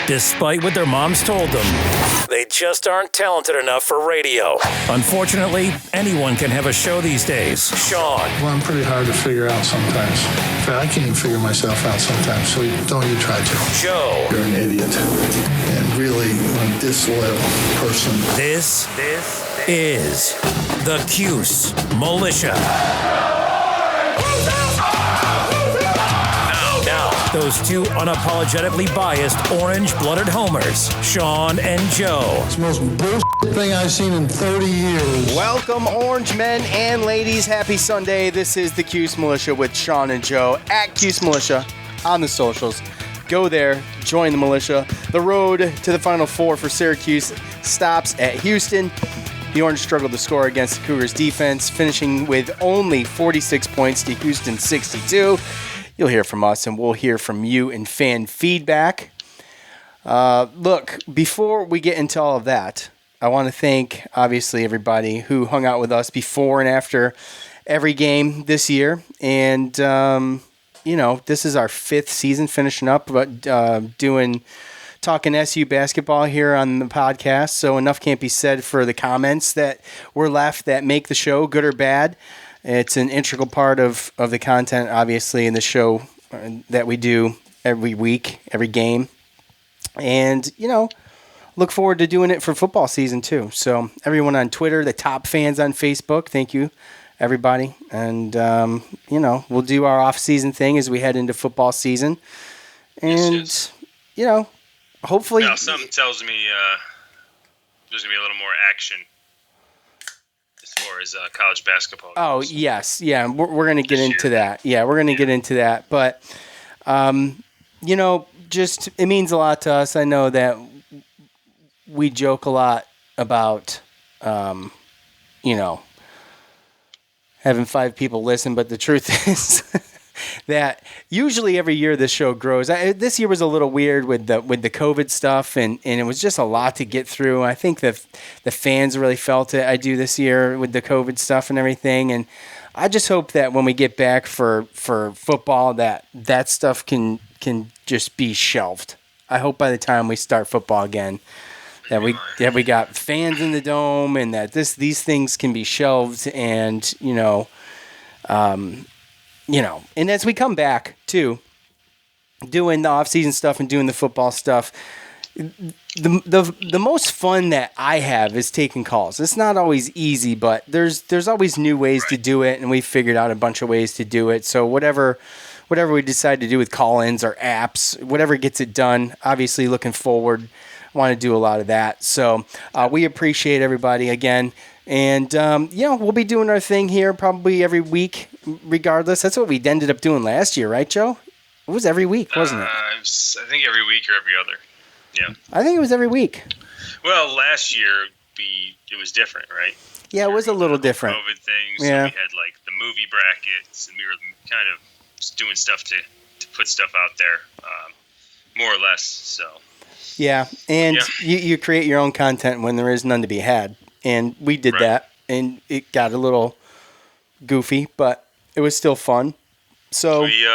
Despite what their moms told them, they just aren't talented enough for radio. Unfortunately, anyone can have a show these days. Sean. Well, I'm pretty hard to figure out sometimes. In fact, I can't even figure myself out sometimes, so don't you try to. Joe. You're an idiot and really a disloyal person. This is the Cuse Militia. Now, those two unapologetically biased orange-blooded homers, Sean and Joe. It's the most bullshit thing I've seen in 30 years. Welcome, orange men and ladies. Happy Sunday. This is the Cuse Militia with Sean and Joe at Cuse Militia on the socials. Go there, join the militia. The road to the Final Four for Syracuse stops at Houston. The Orange struggled to score against the Cougars' defense, finishing with only 46 points to Houston's 62. You'll hear from us, and we'll hear from you in fan feedback. Look, before we get into all of that, I want to thank, obviously, everybody who hung out with us before and after every game this year. And, this is our fifth season finishing up, but talking SU basketball here on the podcast. So enough can't be said for the comments that were left that make the show, good or bad. It's an integral part of the content, obviously, in the show that we do every week, every game. And, look forward to doing it for football season, too. So everyone on Twitter, the top fans on Facebook, thank you, everybody. And, we'll do our off-season thing as we head into football season. And, hopefully... Now, something tells me there's going to be a little more action as far as college basketball goes. Oh, yes. Yeah, we're going to get into that. Yeah, we're going to get into that. But, just it means a lot to us. I know that we joke a lot about, having 5 people listen, but the truth is that usually every year this show grows. This year was a little weird with the COVID stuff, and it was just a lot to get through. I think that the fans really felt it. I do this year with the COVID stuff and everything, and I just hope that when we get back for football, that stuff can just be shelved. I hope by the time we start football again, that we got fans in the dome, and that these things can be shelved, and and as we come back to doing the off-season stuff and doing the football stuff, the most fun that I have is taking calls. It's not always easy, but there's always new ways to do it, and we figured out a bunch of ways to do it. So whatever we decide to do with call-ins or apps, whatever gets it done, obviously looking forward, want to do a lot of that. So we appreciate everybody again. And, we'll be doing our thing here probably every week regardless. That's what we ended up doing last year, right, Joe? It was every week, wasn't it? I think every week or every other. Yeah. I think it was every week. Well, last year it was different, right? Yeah, it was a little different. COVID things. Yeah. So we had the movie brackets, and we were kind of just doing stuff to put stuff out there, more or less. So. Yeah, and you create your own content when there is none to be had. And we did that, and it got a little goofy, but it was still fun. So we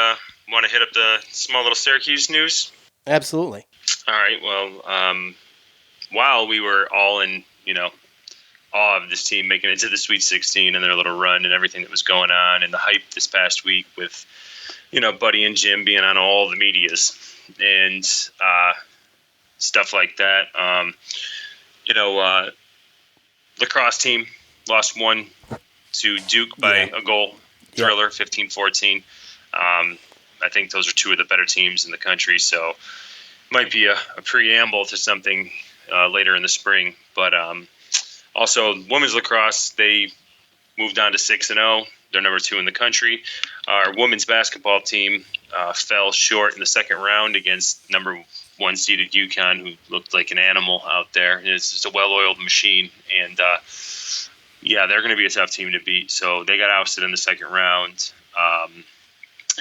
want to hit up the small little Syracuse news? Absolutely. All right. Well, while we were all in, awe of this team making it to the Sweet 16 and their little run and everything that was going on, and the hype this past week with, Buddy and Jim being on all the medias and stuff like that. Lacrosse team lost 1 to Duke by a goal, thriller, 15-14. I think those are 2 of the better teams in the country, so might be a preamble to something later in the spring. But also, women's lacrosse, they moved on to 6-0. They're number 2 in the country. Our women's basketball team fell short in the second round against number 1 seeded UConn, who looked like an animal out there. It's just a well-oiled machine, and they're going to be a tough team to beat. So they got ousted in the second round.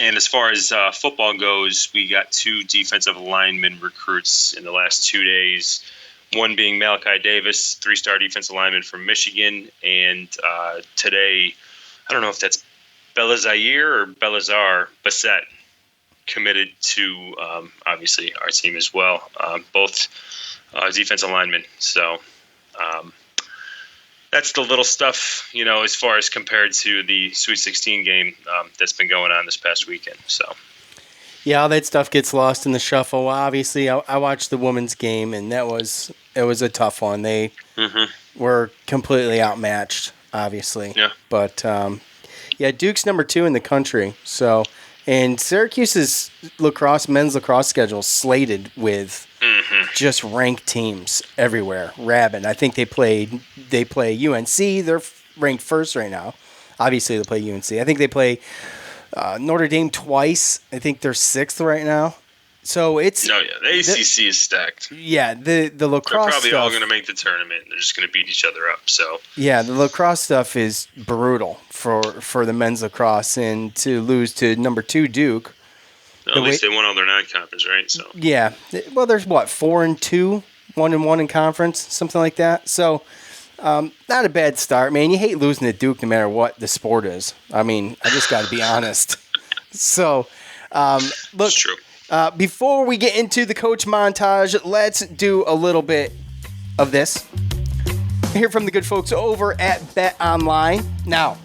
And as far as football goes, we got 2 defensive lineman recruits in the last 2 days. One being Malachi Davis, 3-star defensive lineman from Michigan, and today, I don't know if that's Belazar or Belazar Bassett, committed to obviously our team as well, both defensive linemen. So that's the little stuff, as far as compared to the Sweet 16 game that's been going on this past weekend. So. Yeah, all that stuff gets lost in the shuffle. Obviously, I watched the women's game, and it was a tough one. They were completely outmatched, obviously. Yeah. But, Duke's number 2 in the country. So, and Syracuse's men's lacrosse schedule slated with just ranked teams everywhere. Rabid. I think they play UNC. They're ranked first right now. Obviously, they play UNC. I think they play Notre Dame twice. I think they're 6th right now. So it's the ACC is stacked. Yeah, the lacrosse. They're probably stuff, all going to make the tournament. They're just going to beat each other up. So yeah, the lacrosse stuff is brutal for the men's lacrosse, and to lose to number 2 Duke. At least they won all their non-conference, right? So yeah, well, there's 4-2, 1-1 in conference, something like that. So. Not a bad start, man. You hate losing to Duke no matter what the sport is. I mean, I just got to be honest. So, look, it's true. Before we get into the coach montage, let's do a little bit of this. Hear from the good folks over at Bet Online. Now,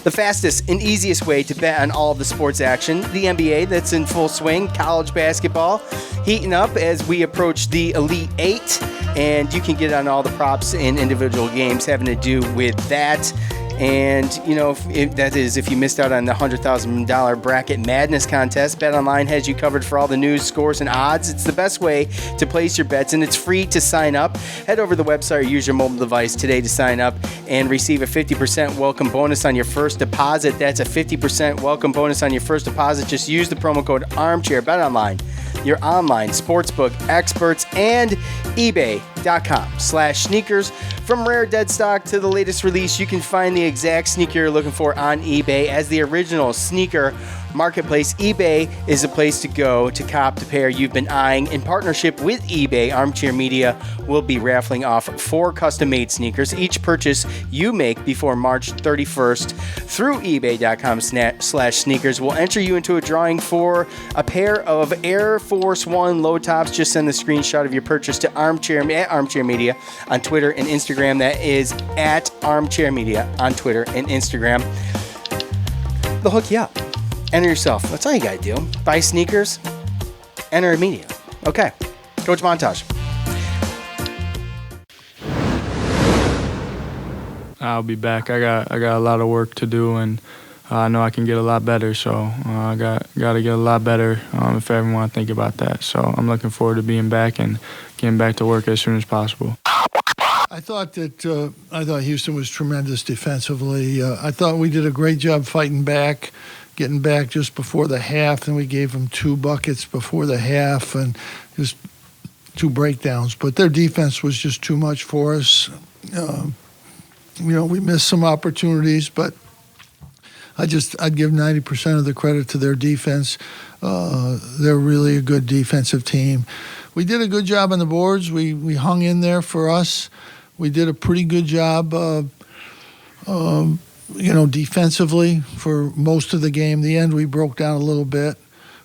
the fastest and easiest way to bet on all of the sports action, the NBA that's in full swing, college basketball heating up as we approach the Elite Eight, and you can get on all the props in individual games having to do with that. And, if you missed out on the $100,000 Bracket Madness contest, BetOnline has you covered for all the news, scores, and odds. It's the best way to place your bets, and it's free to sign up. Head over to the website or use your mobile device today to sign up and receive a 50% welcome bonus on your first deposit. That's a 50% welcome bonus on your first deposit. Just use the promo code ARMCHAIR. BetOnline, your online sportsbook experts, and ebay.com/sneakers. From rare dead stock to the latest release, you can find the exact sneaker you're looking for on eBay. As the original sneaker marketplace, eBay is a place to go to cop the pair you've been eyeing. In partnership with eBay, Armchair Media will be raffling off 4 custom-made sneakers. Each purchase you make before March 31st through ebay.com/sneakers will enter you into a drawing for a pair of Air Force One low tops. Just send the screenshot of your purchase to Armchair Media on Twitter and Instagram. That is at Armchair Media on Twitter and Instagram. They'll hook you up. Enter yourself. That's all you gotta do. Buy sneakers, enter media. Okay, Coach Montage. I'll be back. I got a lot of work to do, and I know I can get a lot better. So I got to get a lot better if I ever want to think about that. So I'm looking forward to being back and getting back to work as soon as possible. I thought Houston was tremendous defensively. I thought we did a great job fighting back, getting back just before the half. Then we gave them 2 buckets before the half and just 2 breakdowns. But their defense was just too much for us. We missed some opportunities, but I'd give 90% of the credit to their defense. They're really a good defensive team. We did a good job on the boards. We hung in there for us. We did a pretty good job, defensively for most of the game. The end, we broke down a little bit,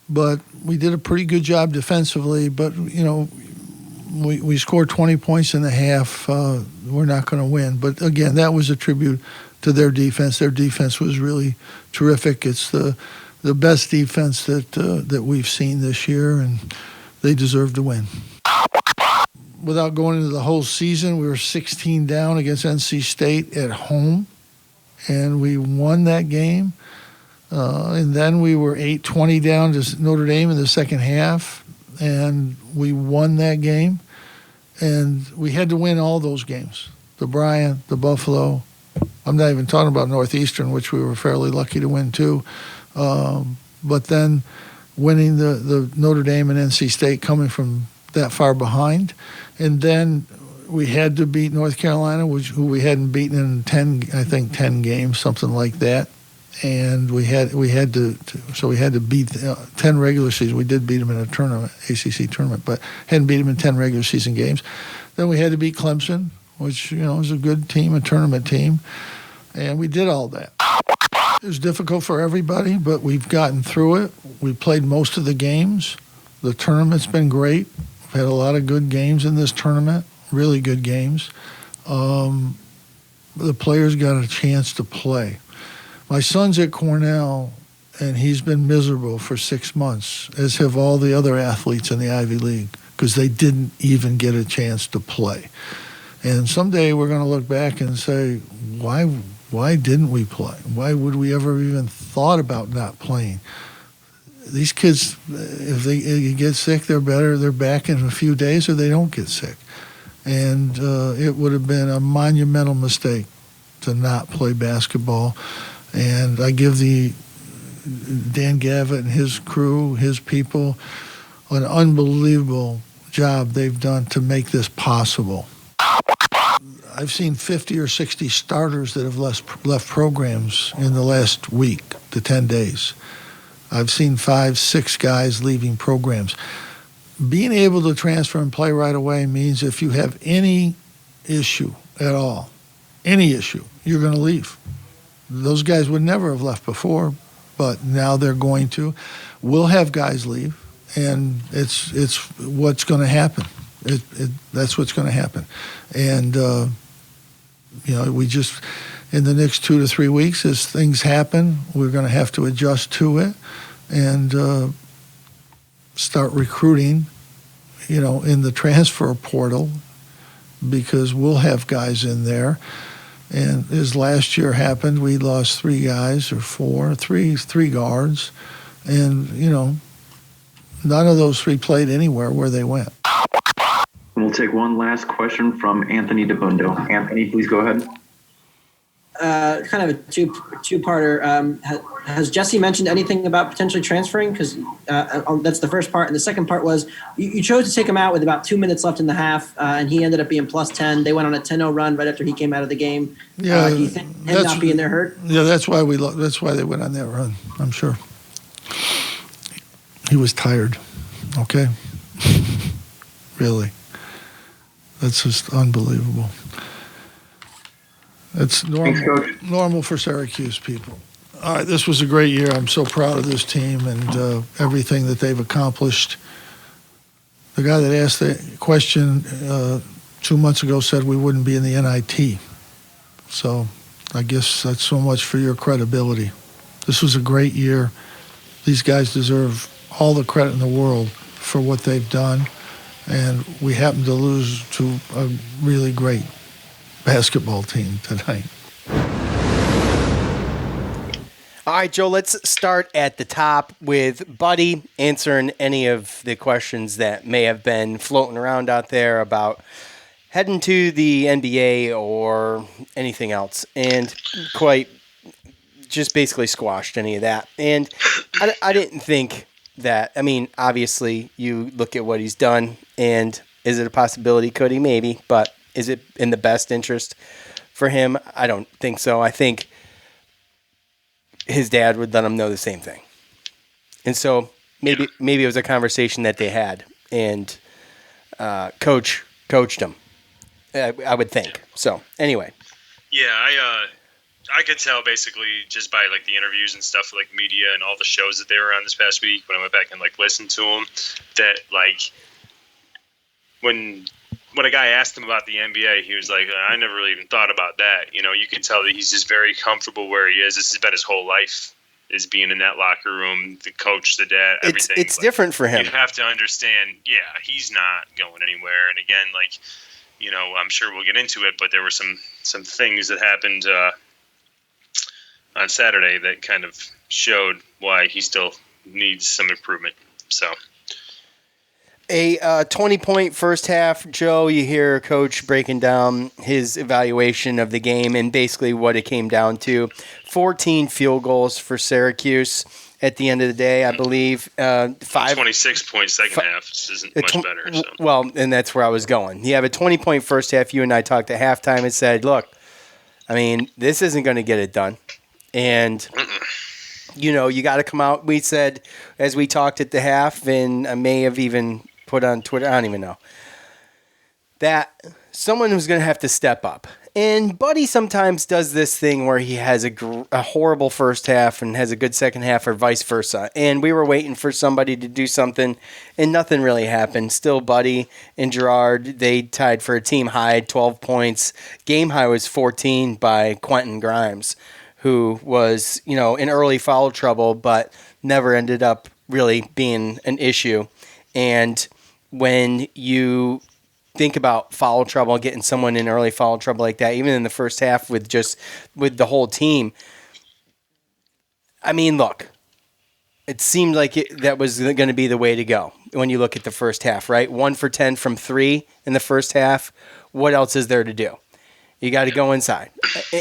but we did a pretty good job defensively. But, we scored 20 points in the half. We're not going to win. But, again, that was a tribute to their defense. Their defense was really terrific. It's the best defense that we've seen this year, and they deserve to win. Without going into the whole season, we were 16 down against NC State at home, and we won that game. And then we were 8-20 down to Notre Dame in the second half, and we won that game. And we had to win all those games, the Bryant, the Buffalo. I'm not even talking about Northeastern, which we were fairly lucky to win too. But then winning the Notre Dame and NC State coming from that far behind. And then we had to beat North Carolina, who we hadn't beaten in 10 games, something like that. And we had to beat 10 regular season. We did beat them in a tournament, ACC tournament, but hadn't beat them in 10 regular season games. Then we had to beat Clemson, which, is a good team, a tournament team. And we did all that. It was difficult for everybody, but we've gotten through it. We played most of the games. The tournament's been great. We've had a lot of good games in this tournament, really good games. The players got a chance to play. My son's at Cornell, and he's been miserable for 6 months, as have all the other athletes in the Ivy League, because they didn't even get a chance to play. And someday we're going to look back and say, why didn't we play? Why would we ever even thought about not playing? These kids, if they get sick, they're better. They're back in a few days, or they don't get sick. And it would have been a monumental mistake to not play basketball. And I give Dan Gavitt and his crew, his people, an unbelievable job they've done to make this possible. I've seen 50 or 60 starters that have left programs in the last week to 10 days. I've seen 5, 6 guys leaving programs. Being able to transfer and play right away means if you have any issue at all, any issue, you're going to leave. Those guys would never have left before, but now they're going to. We'll have guys leave, and it's what's going to happen. That's what's going to happen. And, we just, in the next 2 to 3 weeks, as things happen, we're going to have to adjust to it and start recruiting, in the transfer portal, because we'll have guys in there. And as last year happened, we lost 3 guys or 4, three guards. And, none of those 3 played anywhere where they went. We'll take one last question from Anthony DeBundo. Anthony, please go ahead. Kind of a two-parter. Has Jesse mentioned anything about potentially transferring? Because that's the first part. And the second part was you chose to take him out with about 2 minutes left in the half, and he ended up being plus 10. They went on a 10-0 run right after he came out of the game. Yeah, do you think him not being there hurt? Yeah, that's why they went on that run, I'm sure. He was tired, okay? Really. That's just unbelievable. It's normal for Syracuse people. All right, this was a great year. I'm so proud of this team and everything that they've accomplished. The guy that asked the question 2 months ago said we wouldn't be in the NIT. So I guess that's so much for your credibility. This was a great year. These guys deserve all the credit in the world for what they've done. And we happen to lose to a really great basketball team tonight. All right, Joe, let's start at the top with Buddy answering any of the questions that may have been floating around out there about heading to the NBA or anything else, and quite just basically squashed any of that. And I didn't think that, obviously you look at what he's done, and is it a possibility? Could he? Maybe. But is it in the best interest for him? I don't think so. I think his dad would let him know the same thing. And so maybe it was a conversation that they had, and coached him, I would think. So anyway. Yeah, I could tell basically just by the interviews and stuff, media and all the shows that they were on this past week when I went back and listened to them, that when a guy asked him about the NBA, he was like, I never really even thought about that. You could tell that he's just very comfortable where he is. This has been his whole life, is being in that locker room, the coach, the dad, everything. It's different for him. You have to understand, he's not going anywhere. And again, I'm sure we'll get into it, but there were some things that happened on Saturday that kind of showed why he still needs some improvement. So a 20-point first half, Joe. You hear Coach breaking down his evaluation of the game and basically what it came down to. 14 field goals for Syracuse at the end of the day, I believe. 26 points second half. This isn't much better. So. Well, and that's where I was going. You have a 20-point first half. You and I talked at halftime and said, look, this isn't going to get it done. And, you got to come out. We said, as we talked at the half, and I may have even put on Twitter, I don't even know, that someone was going to have to step up. And Buddy sometimes does this thing where he has a horrible first half and has a good second half, or vice versa. And we were waiting for somebody to do something, and nothing really happened. Still, Buddy and Gerard, they tied for a team high, 12 points. Game high was 14 by Quentin Grimes, who was, in early foul trouble, but never ended up really being an issue. And when you think about foul trouble, getting someone in early foul trouble like that, even in the first half with the whole team. I mean, look, it seemed like that was going to be the way to go when you look at the first half, right? 1 for 10 from 3 in the first half. What else is there to do? You got to go inside.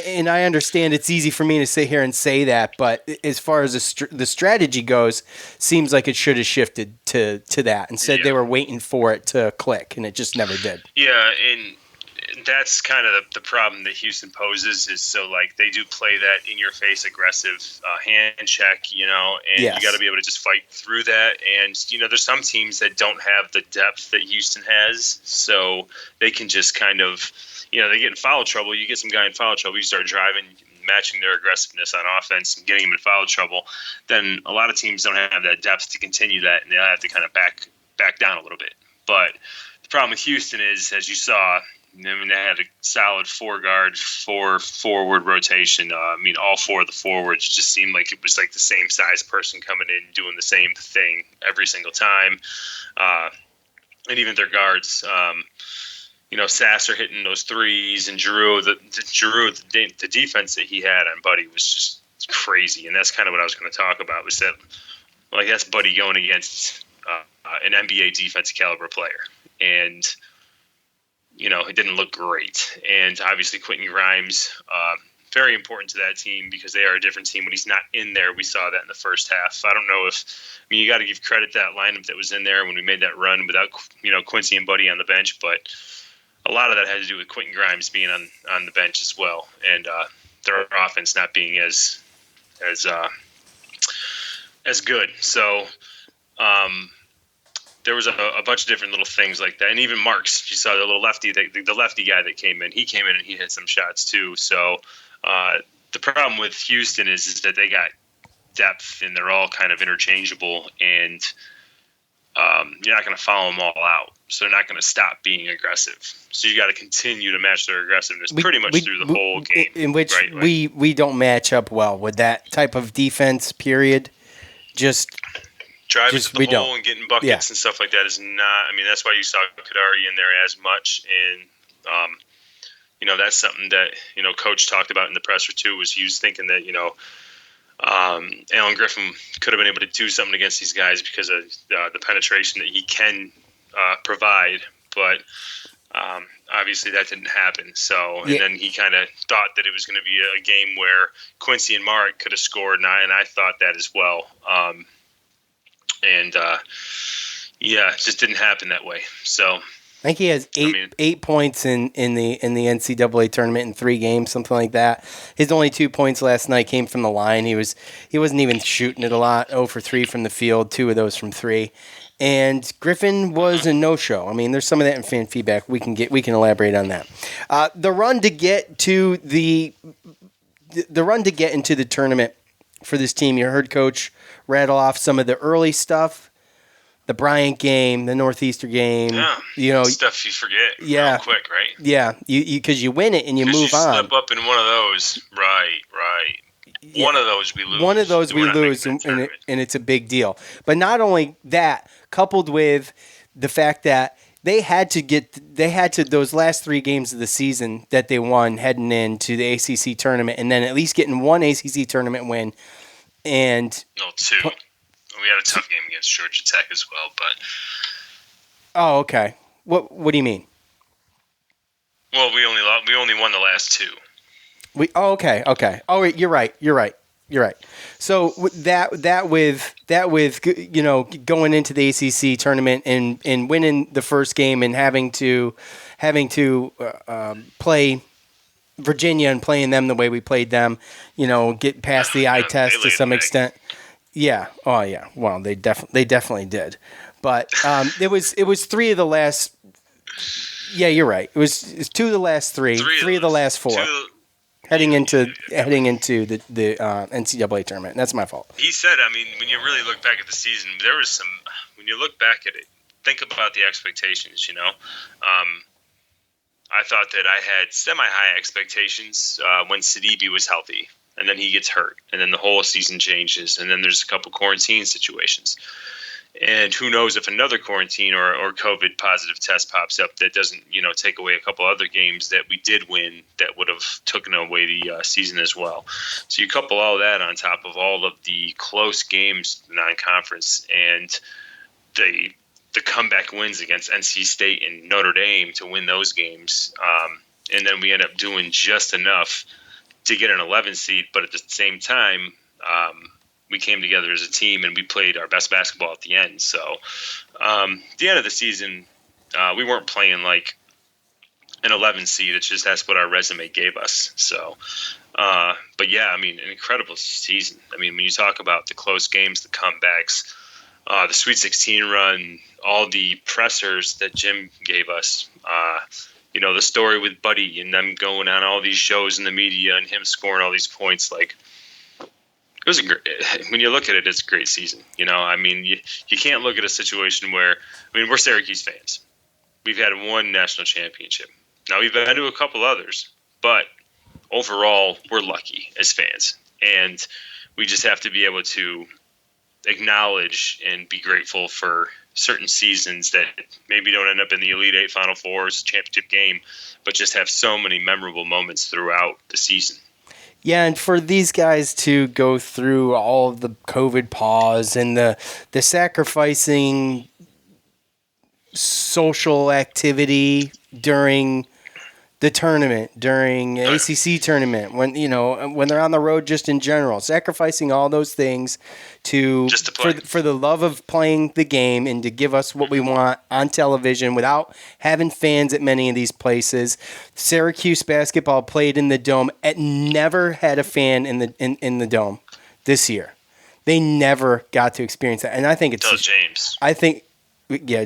And I understand it's easy for me to sit here and say that, but as far as the strategy goes, seems like it should have shifted to that. Instead, they were waiting for it to click, and it just never did. Yeah, and that's kind of the problem that Houston poses is, so like they do play that in-your-face aggressive hand check, and Yes. you got to be able to just fight through that. And, there's some teams that don't have the depth that Houston has, so they can just kind of – they get in foul trouble. You get some guy in foul trouble, you start driving, matching their aggressiveness on offense and getting him in foul trouble. Then a lot of teams don't have that depth to continue that, and they'll have to kind of back down a little bit. But the problem with Houston is, as you saw, they had a solid 4-guard, 4-forward rotation. All 4 of the forwards just seemed like it was like the same size person coming in doing the same thing every single time. And even their guards, Sasser hitting those threes, and Giroux, the defense that he had on Buddy was just crazy. And that's kind of what I was going to talk about, was that, I guess Buddy going against an NBA defensive caliber player. And, it didn't look great. And obviously Quentin Grimes, very important to that team because they are a different team. When he's not in there, we saw that in the first half. I don't know you got to give credit to that lineup that was in there when we made that run without, Quincy and Buddy on the bench. But a lot of that had to do with Quentin Grimes being on the bench as well, and their offense not being as good. So there was a bunch of different little things like that, and even Marks. You saw the little lefty, the lefty guy that came in. He came in and he hit some shots too. So the problem with Houston is that they got depth and they're all kind of interchangeable, and you're not going to follow them all out. So they're not going to stop being aggressive. So you got to continue to match their aggressiveness pretty much through the whole game. In which we don't match up well with that type of defense, period. Just driving to the hole and getting buckets and stuff like that is not – that's why you saw Kadari in there as much. And, that's something that, Coach talked about in the presser too, was he was thinking that, Alan Griffin could have been able to do something against these guys because of the penetration that he can provide, but obviously that didn't happen. So, and then he kind of thought that it was going to be a game where Quincy and Mark could have scored, and I thought that as well. It just didn't happen that way. So I think he has eight points in the NCAA tournament in 3 games, something like that. His only 2 points last night came from the line. He wasn't even shooting it a lot. 0 for 3 from the field, 2 of those from 3. And Griffin was a no-show. There's some of that in fan feedback. We can elaborate on that. The run to get into the tournament for this team. You heard Coach rattle off some of the early stuff. The Bryant game, the Northeastern game, stuff you forget real quick, right? Yeah, because you win it and you move on. Slip up in one of those, right. Yeah. One of those we lose. One of those we lose, and it's a big deal. But not only that, coupled with the fact that they had to those last 3 games of the season that they won heading into the ACC tournament, and then at least getting one ACC tournament win. And 2. We had a tough game against Georgia Tech as well, but. Oh, okay. What do you mean? Well, we only won the last 2. Okay. Oh, you're right. So that with going into the ACC tournament and winning the first game and having to play Virginia and playing them the way we played them, get past the eye test to some extent. Yeah. Oh, yeah. Well, they definitely did. But it was 3 of the last Yeah, you're right. It's 2 of the last 3, 3 of the last 4. Heading into the NCAA tournament. That's my fault. He said, I mean, when you really look back at the season, there was some. When you look back at it, think about the expectations. I thought that I had semi-high expectations when Sidibe was healthy, and then he gets hurt, and then the whole season changes, and then there's a couple quarantine situations. And who knows if another quarantine or COVID positive test pops up that doesn't, take away a couple other games that we did win that would have taken away the season as well. So you couple all that on top of all of the close games, non-conference, and the comeback wins against NC State and Notre Dame to win those games. And then we end up doing just enough to get an 11 seed. But at the same time, we came together as a team and we played our best basketball at the end. So at the end of the season, we weren't playing like an 11 seed. It's just that's what our resume gave us. So, but yeah, I mean, an incredible season. I mean, when you talk about the close games, the comebacks, the Sweet 16 run, all the pressers that Jim gave us, the story with Buddy and them going on all these shows in the media and him scoring all these points, like it was when you look at it, it's a great season. I mean, you can't look at a situation where, we're Syracuse fans. We've had one national championship. Now we've been to a couple others, but overall we're lucky as fans. And we just have to be able to acknowledge and be grateful for certain seasons that maybe don't end up in the Elite Eight, Final Fours, championship game, but just have so many memorable moments throughout the season. Yeah, and for these guys to go through all of the COVID pause and the sacrificing social activity during the tournament, during ACC tournament, when they're on the road, just in general, sacrificing all those things just to play. For the love of playing the game and to give us what we want on television without having fans at many of these places. Syracuse basketball played in the Dome. It never had a fan in the Dome this year. They never got to experience that, and I think it's James.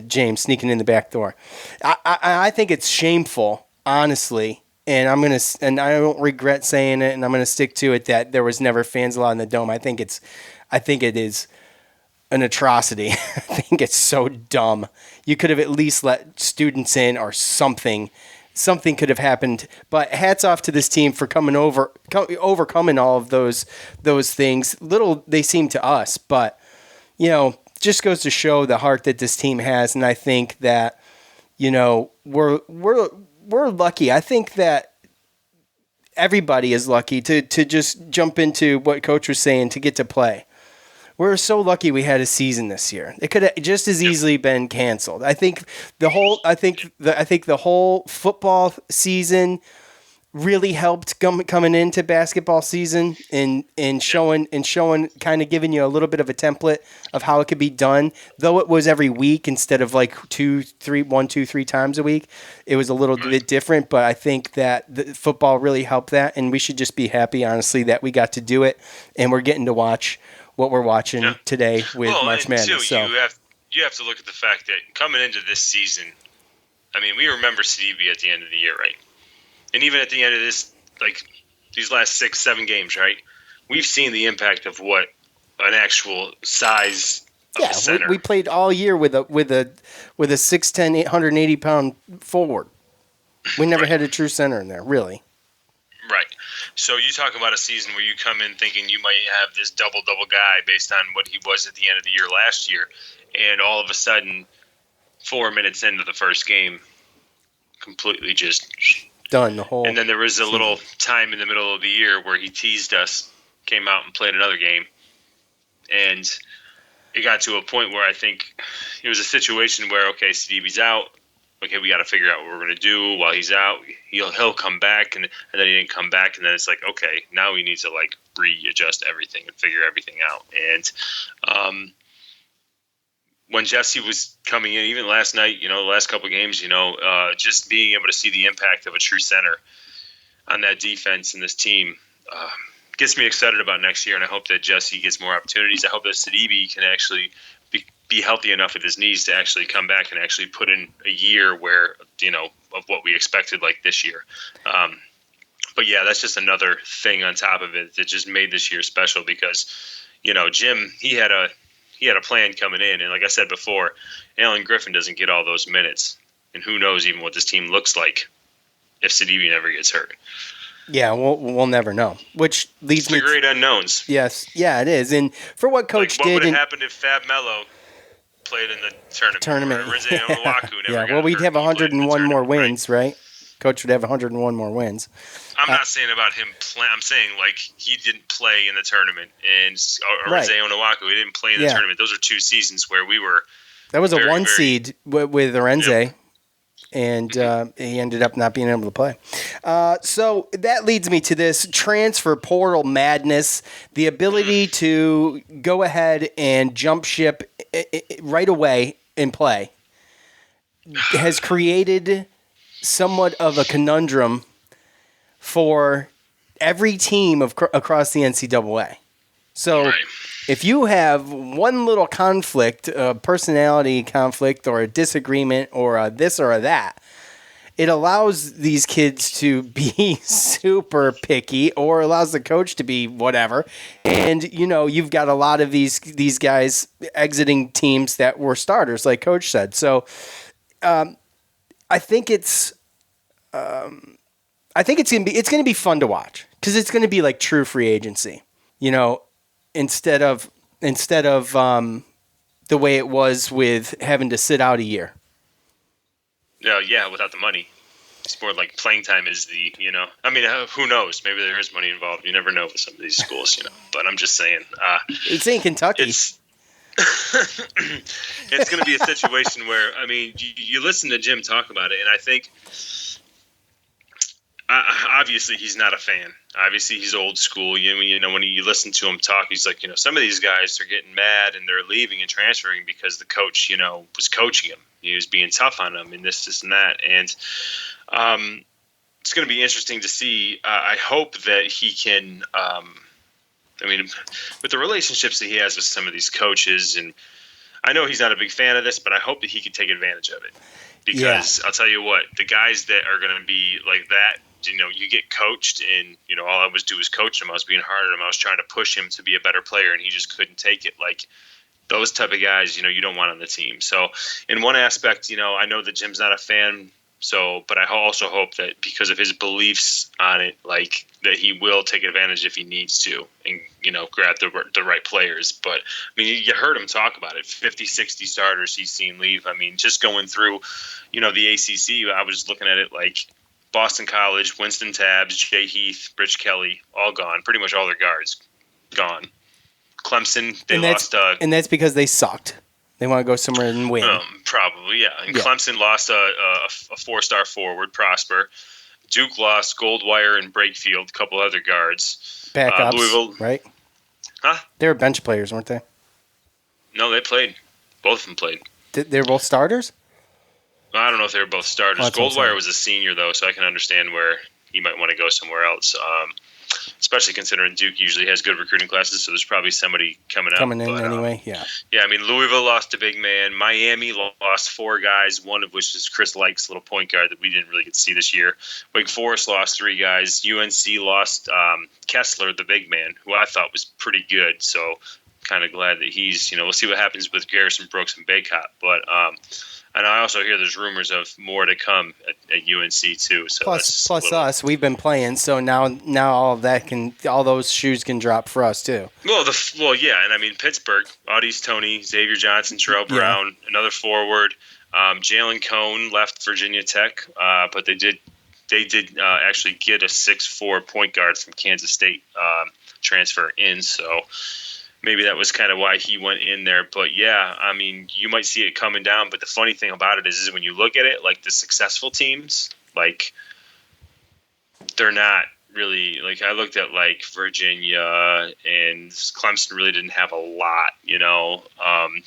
James sneaking in the back door. I think it's shameful. Honestly, and I don't regret saying it, and I'm gonna stick to it that there was never fans allowed in the Dome. I think it is an atrocity. I think it's so dumb. You could have at least let students in or something. Something could have happened. But hats off to this team for overcoming all of those things. Little they seem to us, but just goes to show the heart that this team has, and I think that we're lucky. I think that everybody is lucky to just jump into what Coach was saying, to get to play. We're so lucky we had a season this year. It could have just as easily been canceled. I think the whole football season really helped coming into basketball season and showing kind of giving you a little bit of a template of how it could be done. Though it was every week instead of like 1, 2, 3 times a week, it was a little bit different. But I think that the football really helped that, and we should just be happy, honestly, that we got to do it, and we're getting to watch what we're watching today with March Madness. So you have to look at the fact that coming into this season, I mean, we remember Sidibe at the end of the year, right? And even at the end of this, like these last 6-7 games, right? We've seen the impact of what an actual size of a center. We played all year with a 6'10", 880-pound forward. We never had a true center in there, really. Right. So you talk about a season where you come in thinking you might have this double-double guy based on what he was at the end of the year last year, and all of a sudden, 4 minutes into the first game, completely just done the whole. And then there was a little time in the middle of the year where he teased us, came out and played another game, and it got to a point where I think it was a situation where, okay, Sidibe's out. Okay, we got to figure out what we're going to do while he's out. He'll come back, and then he didn't come back, and then it's like, okay, now we need to like readjust everything and figure everything out. And when Jesse was coming in, even last night, the last couple of games, just being able to see the impact of a true center on that defense and this team gets me excited about next year, and I hope that Jesse gets more opportunities. I hope that Sidibe can actually be healthy enough with his knees to actually come back and actually put in a year where of what we expected like this year. But yeah, that's just another thing on top of it that just made this year special because, Jim, he had a plan coming in. And like I said before, Alan Griffin doesn't get all those minutes. And who knows even what this team looks like if Sidibe never gets hurt. Yeah, we'll never know. Which leads me to great unknowns. Yes, yeah, it is. And for what Coach what did, would have happened if Fab Melo played in the tournament? Or Rinze Onuaku never got we'd hurt have 101 more wins, right? Coach would have 101 more wins. I'm not saying about him playing. I'm saying like he didn't play in the tournament, and Rinze Onuaku, he didn't play in the tournament. Those are 2 seasons where we were. That was a 1 seed with Rinze. Yep. And he ended up not being able to play. So that leads me to this transfer portal madness, the ability to go ahead and jump ship right away and play has created somewhat of a conundrum for every team across the NCAA. So if you have one little conflict, a personality conflict or a disagreement or a this or a that, it allows these kids to be super picky or allows the coach to be whatever. And, you've got a lot of these guys exiting teams that were starters, like Coach said. So I think it's going to be fun to watch because it's going to be like true free agency, instead of the way it was with having to sit out a year. Yeah, without the money. It's more like playing time is the, I mean, who knows? Maybe there is money involved. You never know with some of these schools, But I'm just saying. It's in Kentucky. It's going to be a situation where, I mean, you listen to Jim talk about it, and I think obviously he's not a fan. Obviously he's old school. When you listen to him talk, he's like, some of these guys are getting mad and they're leaving and transferring because the coach, was coaching him. He was being tough on them and this and that. And it's going to be interesting to see. I hope that he can, with the relationships that he has with some of these coaches, and I know he's not a big fan of this, but I hope that he can take advantage of it. Because I'll tell you what, the guys that are going to be like that, you get coached and, all I was do was coach him. I was being hard on him. I was trying to push him to be a better player and he just couldn't take it. Like those type of guys, you don't want on the team. So in one aspect, I know that Jim's not a fan. But I also hope that because of his beliefs on it, like that he will take advantage if he needs to and, grab the right players. But I mean, you heard him talk about it, 50, 60 starters he's seen leave. I mean, just going through, the ACC, I was looking at it like Boston College, Winston Tabbs, Jay Heath, Rich Kelly, all gone. Pretty much all their guards gone. Clemson, they lost. And that's because they sucked. They want to go somewhere and win. Probably, yeah. And Clemson lost a 4-star forward, Prosper. Duke lost Goldwire and Brakefield, a couple other guards. Backups, Louisville, right? Huh? They were bench players, weren't they? No, they played. Both of them played. They were both starters? I don't know if they were both starters. Goldwire was a senior, though, so I can understand where he might want to go somewhere else. Especially considering Duke usually has good recruiting classes, so there's probably somebody coming in anyway. Yeah. I mean, Louisville lost a big man. Miami lost 4 guys, one of which is Chris Lykes, little point guard that we didn't really get to see this year. Wake Forest lost 3 guys. UNC lost Kessler, the big man, who I thought was pretty good. So kind of glad that he's, we'll see what happens with Garrison Brooks and Baycott. But and I also hear there's rumors of more to come at UNC too. So plus us, we've been playing, so now all those shoes can drop for us too. Well, yeah, and I mean Pittsburgh, Audis Tony, Xavier Johnson, Terrell Brown, another forward, Jalen Cone left Virginia Tech, but they did actually get a 6'4" point guard from Kansas State transfer in, so. Maybe that was kind of why he went in there. But, yeah, I mean, you might see it coming down. But the funny thing about it is when you look at it, like the successful teams, like they're not really – like I looked at like Virginia and Clemson really didn't have a lot,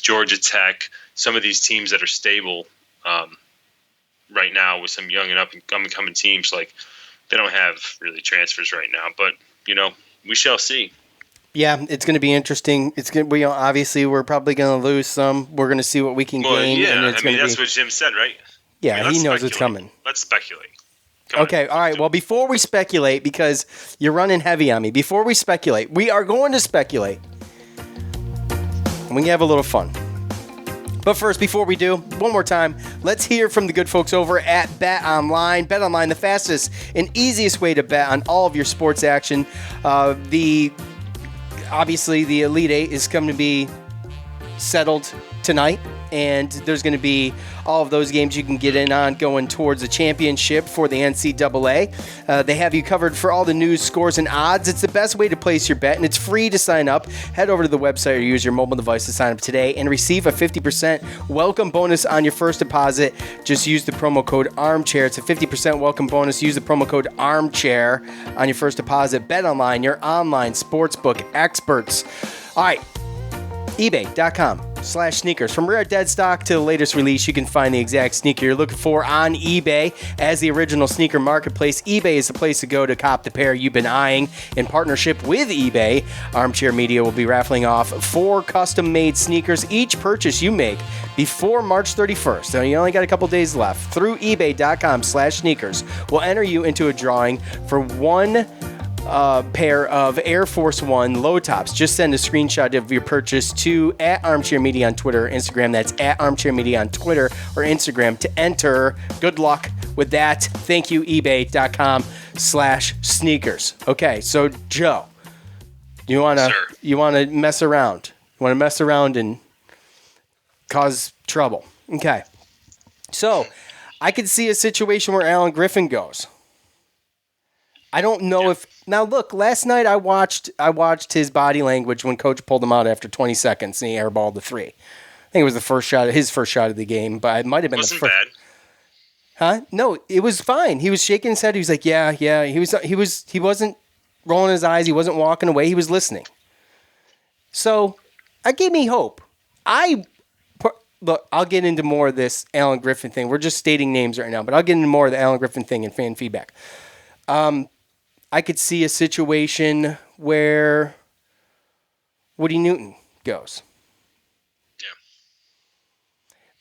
Georgia Tech, some of these teams that are stable right now with some young and up-and-coming teams, like they don't have really transfers right now. But, we shall see. Yeah, it's going to be interesting. Obviously we're probably going to lose some. We're going to see what we can gain. Yeah, and it's that's what Jim said, right? Yeah, let's he knows it's speculate. coming. Let's speculate. Come Okay, on. all right. Well, before we speculate, because you're running heavy on me, before we speculate, we are going to speculate. And we can have a little fun. But first, before we do, one more time, let's hear from the good folks over at Bet Online. Bet Online, the fastest and easiest way to bet on all of your sports action. Obviously, the Elite Eight is going to be settled tonight, and there's going to be all of those games you can get in on going towards the championship for the NCAA. They have you covered for all the news, scores, and odds. It's the best way to place your bet, and it's free to sign up. Head over to the website or use your mobile device to sign up today and receive a 50% welcome bonus on your first deposit. Just use the promo code ARMCHAIR. It's a 50% welcome bonus. Use the promo code ARMCHAIR on your first deposit. Bet Online, your online sportsbook experts. All right. eBay.com/sneakers. From rare dead stock to the latest release, you can find the exact sneaker you're looking for on eBay. As the original sneaker marketplace, eBay is the place to go to cop the pair you've been eyeing. In partnership with eBay, Armchair Media will be raffling off 4 custom-made sneakers each purchase you make before March 31st. So you only got a couple days left. Through eBay.com/sneakers, we'll enter you into a drawing for one pair of Air Force One low tops. Just send a screenshot of your purchase to @ArmchairMedia on Twitter or Instagram. That's @ArmchairMedia on Twitter or Instagram to enter. Good luck with that. Thank you, eBay.com/sneakers. Okay, so Joe, you wanna mess around? You wanna mess around and cause trouble? Okay, so I could see a situation where Alan Griffin goes. I don't know if now. Look, last night I watched his body language when Coach pulled him out after 20 seconds and he airballed the 3. I think it was his first shot of the game, but it might have been the first. Wasn't Huh? bad. No, it was fine. He was shaking his head. He was like, yeah. He wasn't rolling his eyes. He wasn't walking away. He was listening. So, that gave me hope. Look, I'll get into more of this Alan Griffin thing. We're just stating names right now, but I'll get into more of the Alan Griffin thing and fan feedback. I could see a situation where Woody Newton goes. Yeah.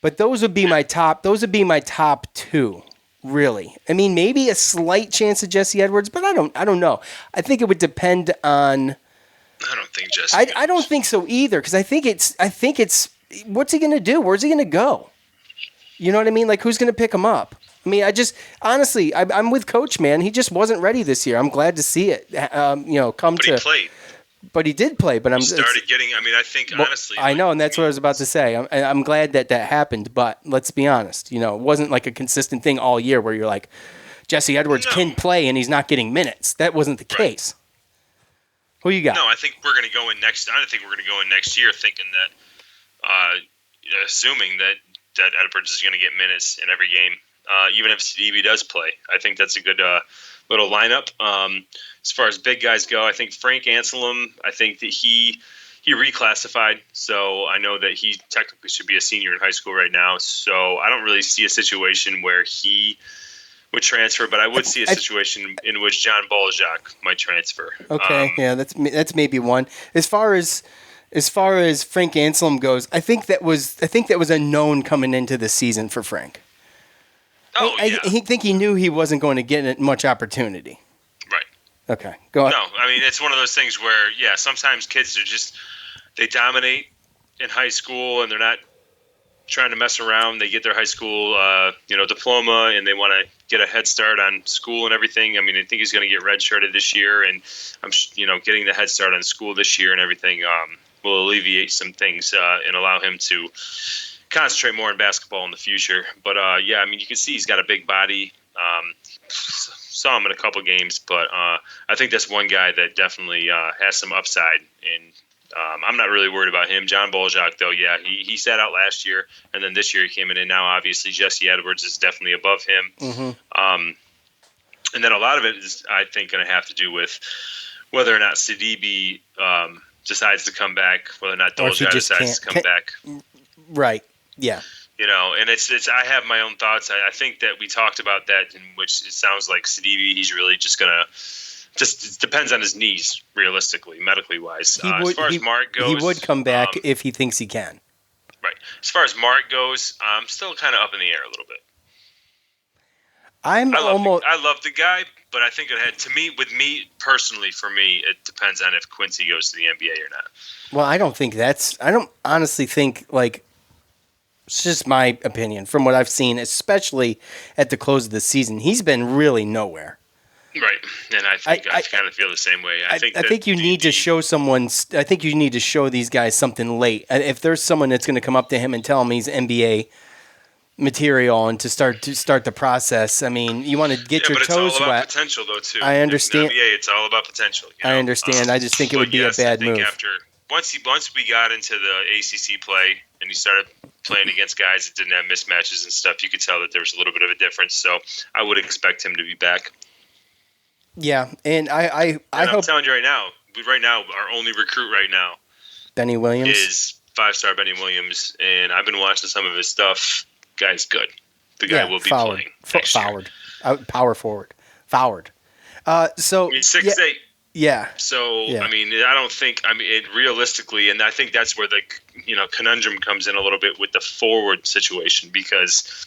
But those would be my top 2, really. I mean, maybe a slight chance of Jesse Edwards, but I don't know. I think it would depend on I don't think Jesse. I don't think so either, because I think it's what's he going to do? Where's he going to go? You know what I mean? Like, who's going to pick him up? I mean, honestly, I'm with Coach, man. He just wasn't ready this year. I'm glad to see it. But he played. But he did play. But I think honestly. I know, and that's what I was about to say. I'm glad that happened. But let's be honest. You know, it wasn't like a consistent thing all year where you're like, Jesse Edwards can play and he's not getting minutes. That wasn't the case. Who you got? No, I think we're going to go in next. I think we're going to go in next year thinking that, assuming that Edwards is going to get minutes in every game. Even if Stevie does play, I think that's a good little lineup. As far as big guys go, I think Frank Anselm, I think that he reclassified, so I know that he technically should be a senior in high school right now. So I don't really see a situation where he would transfer, but I would see a situation in which John Bolzak might transfer. Okay, yeah, that's maybe one. As far as Frank Anselm goes, I think that was a known coming into the season for Frank. I think he knew he wasn't going to get much opportunity. Right. Okay, go on. No, I mean, it's one of those things where, sometimes kids are they dominate in high school and they're not trying to mess around. They get their high school, diploma and they want to get a head start on school and everything. I mean, I think he's going to get redshirted this year, and I'm, getting the head start on school this year and everything will alleviate some things and allow him to concentrate more on basketball in the future. But I mean, you can see he's got a big body. Saw him in a couple games, but I think that's one guy that definitely has some upside. And I'm not really worried about him. John Bolzak, though, he sat out last year, and then this year he came in, and now obviously Jesse Edwards is definitely above him. Mm-hmm. And then a lot of it is, I think, going to have to do with whether or not Sidibe decides to come back, whether or not Dolzak decides to come back. Right. Yeah. And it's. I have my own thoughts. I think that we talked about that, in which it sounds like Sidibe, he's really just gonna. It depends on his knees, realistically, medically wise. As far as Mark goes, he would come back if he thinks he can. Right. As far as Mark goes, I'm still kind of up in the air a little bit. I love the guy, but I think with me personally, for me, it depends on if Quincy goes to the NBA or not. Well, I don't honestly think, like, it's just my opinion from what I've seen, especially at the close of the season. He's been really nowhere. Right, and I kind of feel the same way. I think you need to show I think you need to show these guys something late. If there's someone that's going to come up to him and tell him he's NBA material and to start the process, I mean, you want to get your toes wet. But it's all about potential, though, too. I understand. In the NBA, it's all about potential. You know? I understand. I just think it would be a bad move. Once we got into the ACC play and he started playing against guys that didn't have mismatches and stuff, you could tell that there was a little bit of a difference. So I would expect him to be back. Yeah, and I hope. I'm telling you right now, our only recruit right now, Benny Williams, is 5-star Benny Williams, and I've been watching some of his stuff. Guy's good. The guy will be playing next year. Power forward, forward. So 6'8". Yeah. So yeah. I mean, I don't think. I mean, realistically, and I think that's where the conundrum comes in a little bit with the forward situation, because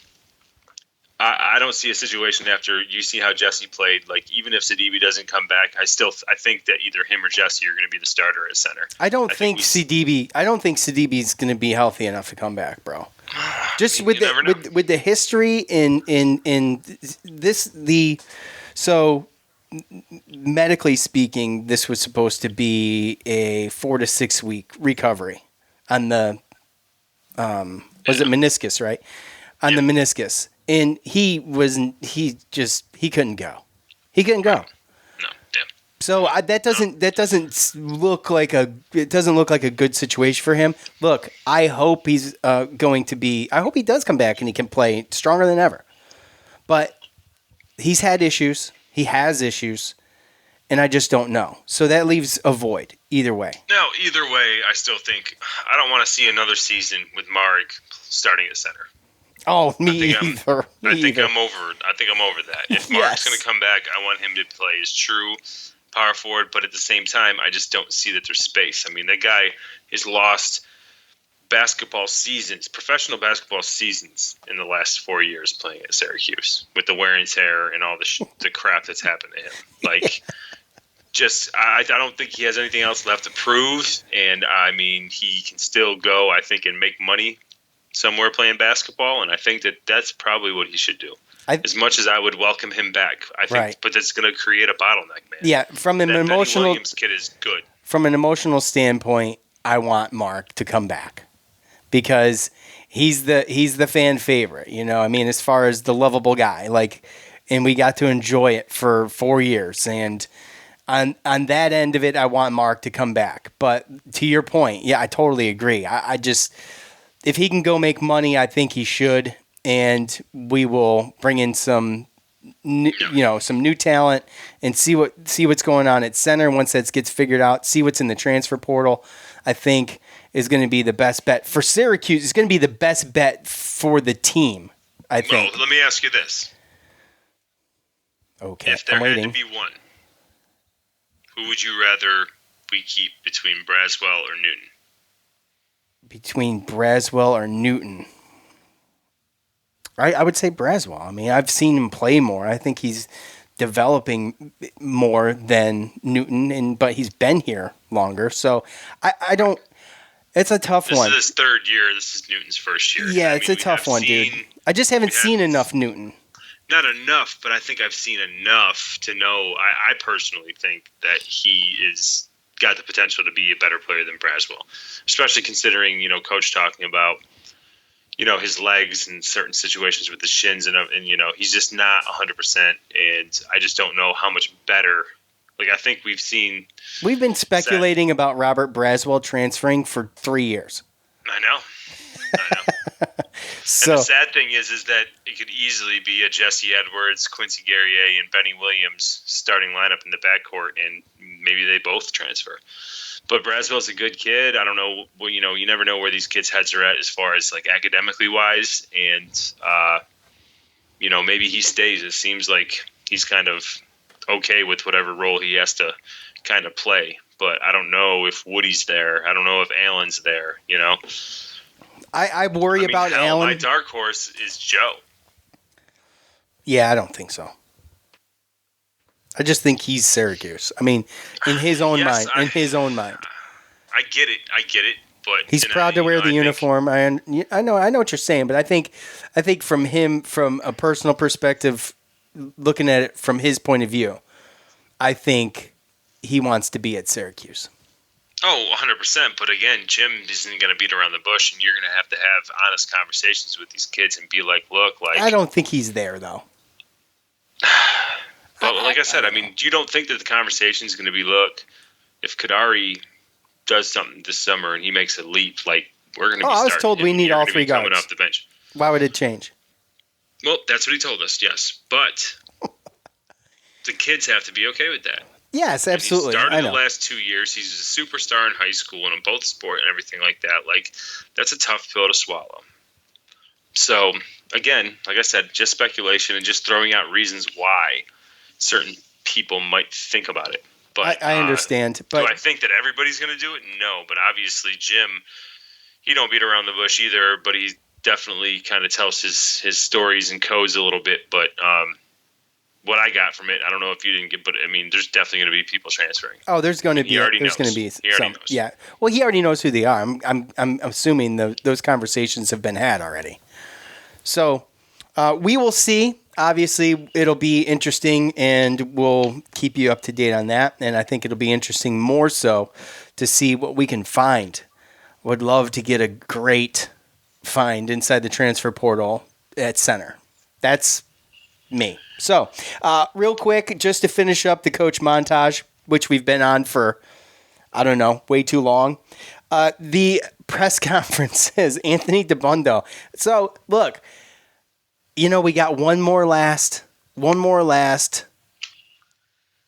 I don't see a situation after you see how Jesse played. Like, even if Sidibe doesn't come back, I think that either him or Jesse are going to be the starter at center. I don't think Sidibe's going to be healthy enough to come back, bro. Just with the history in this so medically speaking, this was supposed to be a 4 to 6 week recovery on the was it meniscus, right? On the meniscus. And he couldn't go. He couldn't go. No. Yeah. So that doesn't look like a good situation for him. Look, I hope he's I hope he does come back and he can play stronger than ever. But he's had issues. He has issues, and I just don't know. So that leaves a void either way. No, either way, I still think I don't want to see another season with Marek starting at center. Oh, me either. I think I'm over that. If Mark's going to come back, I want him to play as true power forward, but at the same time, I just don't see that there's space. I mean, that guy has lost professional basketball seasons in the last 4 years playing at Syracuse with the wear and tear and all the crap that's happened to him. Like, I don't think he has anything else left to prove. And I mean, he can still go, I think, and make money somewhere playing basketball. And I think that's probably what he should do. As much as I would welcome him back, I think, right. But that's going to create a bottleneck, man. Yeah, from an emotional, Benny Williams kid is good. From an emotional standpoint, I want Mark to come back because he's the fan favorite. You know, I mean, as far as the lovable guy, like, and we got to enjoy it for 4 years. And on that end of it, I want Mark to come back. But to your point, yeah, I totally agree. I just, if he can go make money, I think he should. And we will bring in some new talent and see what's going on at center once that gets figured out. See what's in the transfer portal. I think is going to be the best bet for Syracuse. It's going to be the best bet for the team. I think. Well, let me ask you this. Okay, if there had to be one, who would you rather we keep between Braswell or Newton? Between Braswell or Newton. I would say Braswell. I mean, I've seen him play more. I think he's developing more than Newton, but he's been here longer. So I don't. It's a tough one. This is his third year. This is Newton's first year. Yeah, it's a tough one, dude. I just haven't seen enough Newton. Not enough, but I think I've seen enough to know. I personally think that he is got the potential to be a better player than Braswell, especially considering Coach talking about. His legs in certain situations with the shins and he's just not 100%. And I just don't know how much better. Like, I think we've been speculating about Robert Braswell transferring for 3 years. I know. So, and the sad thing is that it could easily be a Jesse Edwards, Quincy Guerrier, and Benny Williams starting lineup in the backcourt, and maybe they both transfer. But Braswell's a good kid. I don't know. Well, you never know where these kids' heads are at as far as like academically wise, and maybe he stays. It seems like he's kind of okay with whatever role he has to kind of play. But I don't know if Woody's there. I don't know if Allen's there. I worry about Allen. My dark horse is Joe. Yeah, I don't think so. I just think he's Syracuse. I mean, in his own mind. In his own mind. I get it. But he's proud to wear the uniform. I know what you're saying, but I think from a personal perspective, looking at it from his point of view, I think he wants to be at Syracuse. Oh, 100%. But again, Jim isn't going to beat around the bush, and you're going to have honest conversations with these kids and be like, look, like. I don't think he's there, though. But like I said, I mean, you don't think that the conversation is going to be, look, if Kadari does something this summer and he makes a leap, like, we're going to be I was told we need all three guards. Coming off the bench. Why would it change? Well, that's what he told us, yes. But the kids have to be okay with that. Yes, absolutely. He started the last 2 years. He's a superstar in high school and in both sport and everything like that. Like, that's a tough pill to swallow. So, again, like I said, just speculation and just throwing out reasons why certain people might think about it. But I understand. But do I think that everybody's going to do it? No. But obviously, Jim, he don't beat around the bush either, but he definitely kind of tells his stories and codes a little bit. But what I got from it, I don't know if you didn't get, but I mean, there's definitely going to be people transferring. Oh, there's going to be. There's going to be some. Yeah. Well, he already knows who they are. I'm assuming those conversations have been had already. So we will see. Obviously, it'll be interesting, and we'll keep you up to date on that. And I think it'll be interesting more so to see what we can find. Would love to get a great find inside the transfer portal at center. That's me. So, real quick, just to finish up the coach montage, which we've been on for, I don't know, way too long. The press conference says Anthony DeBundo. So, look, we got one more last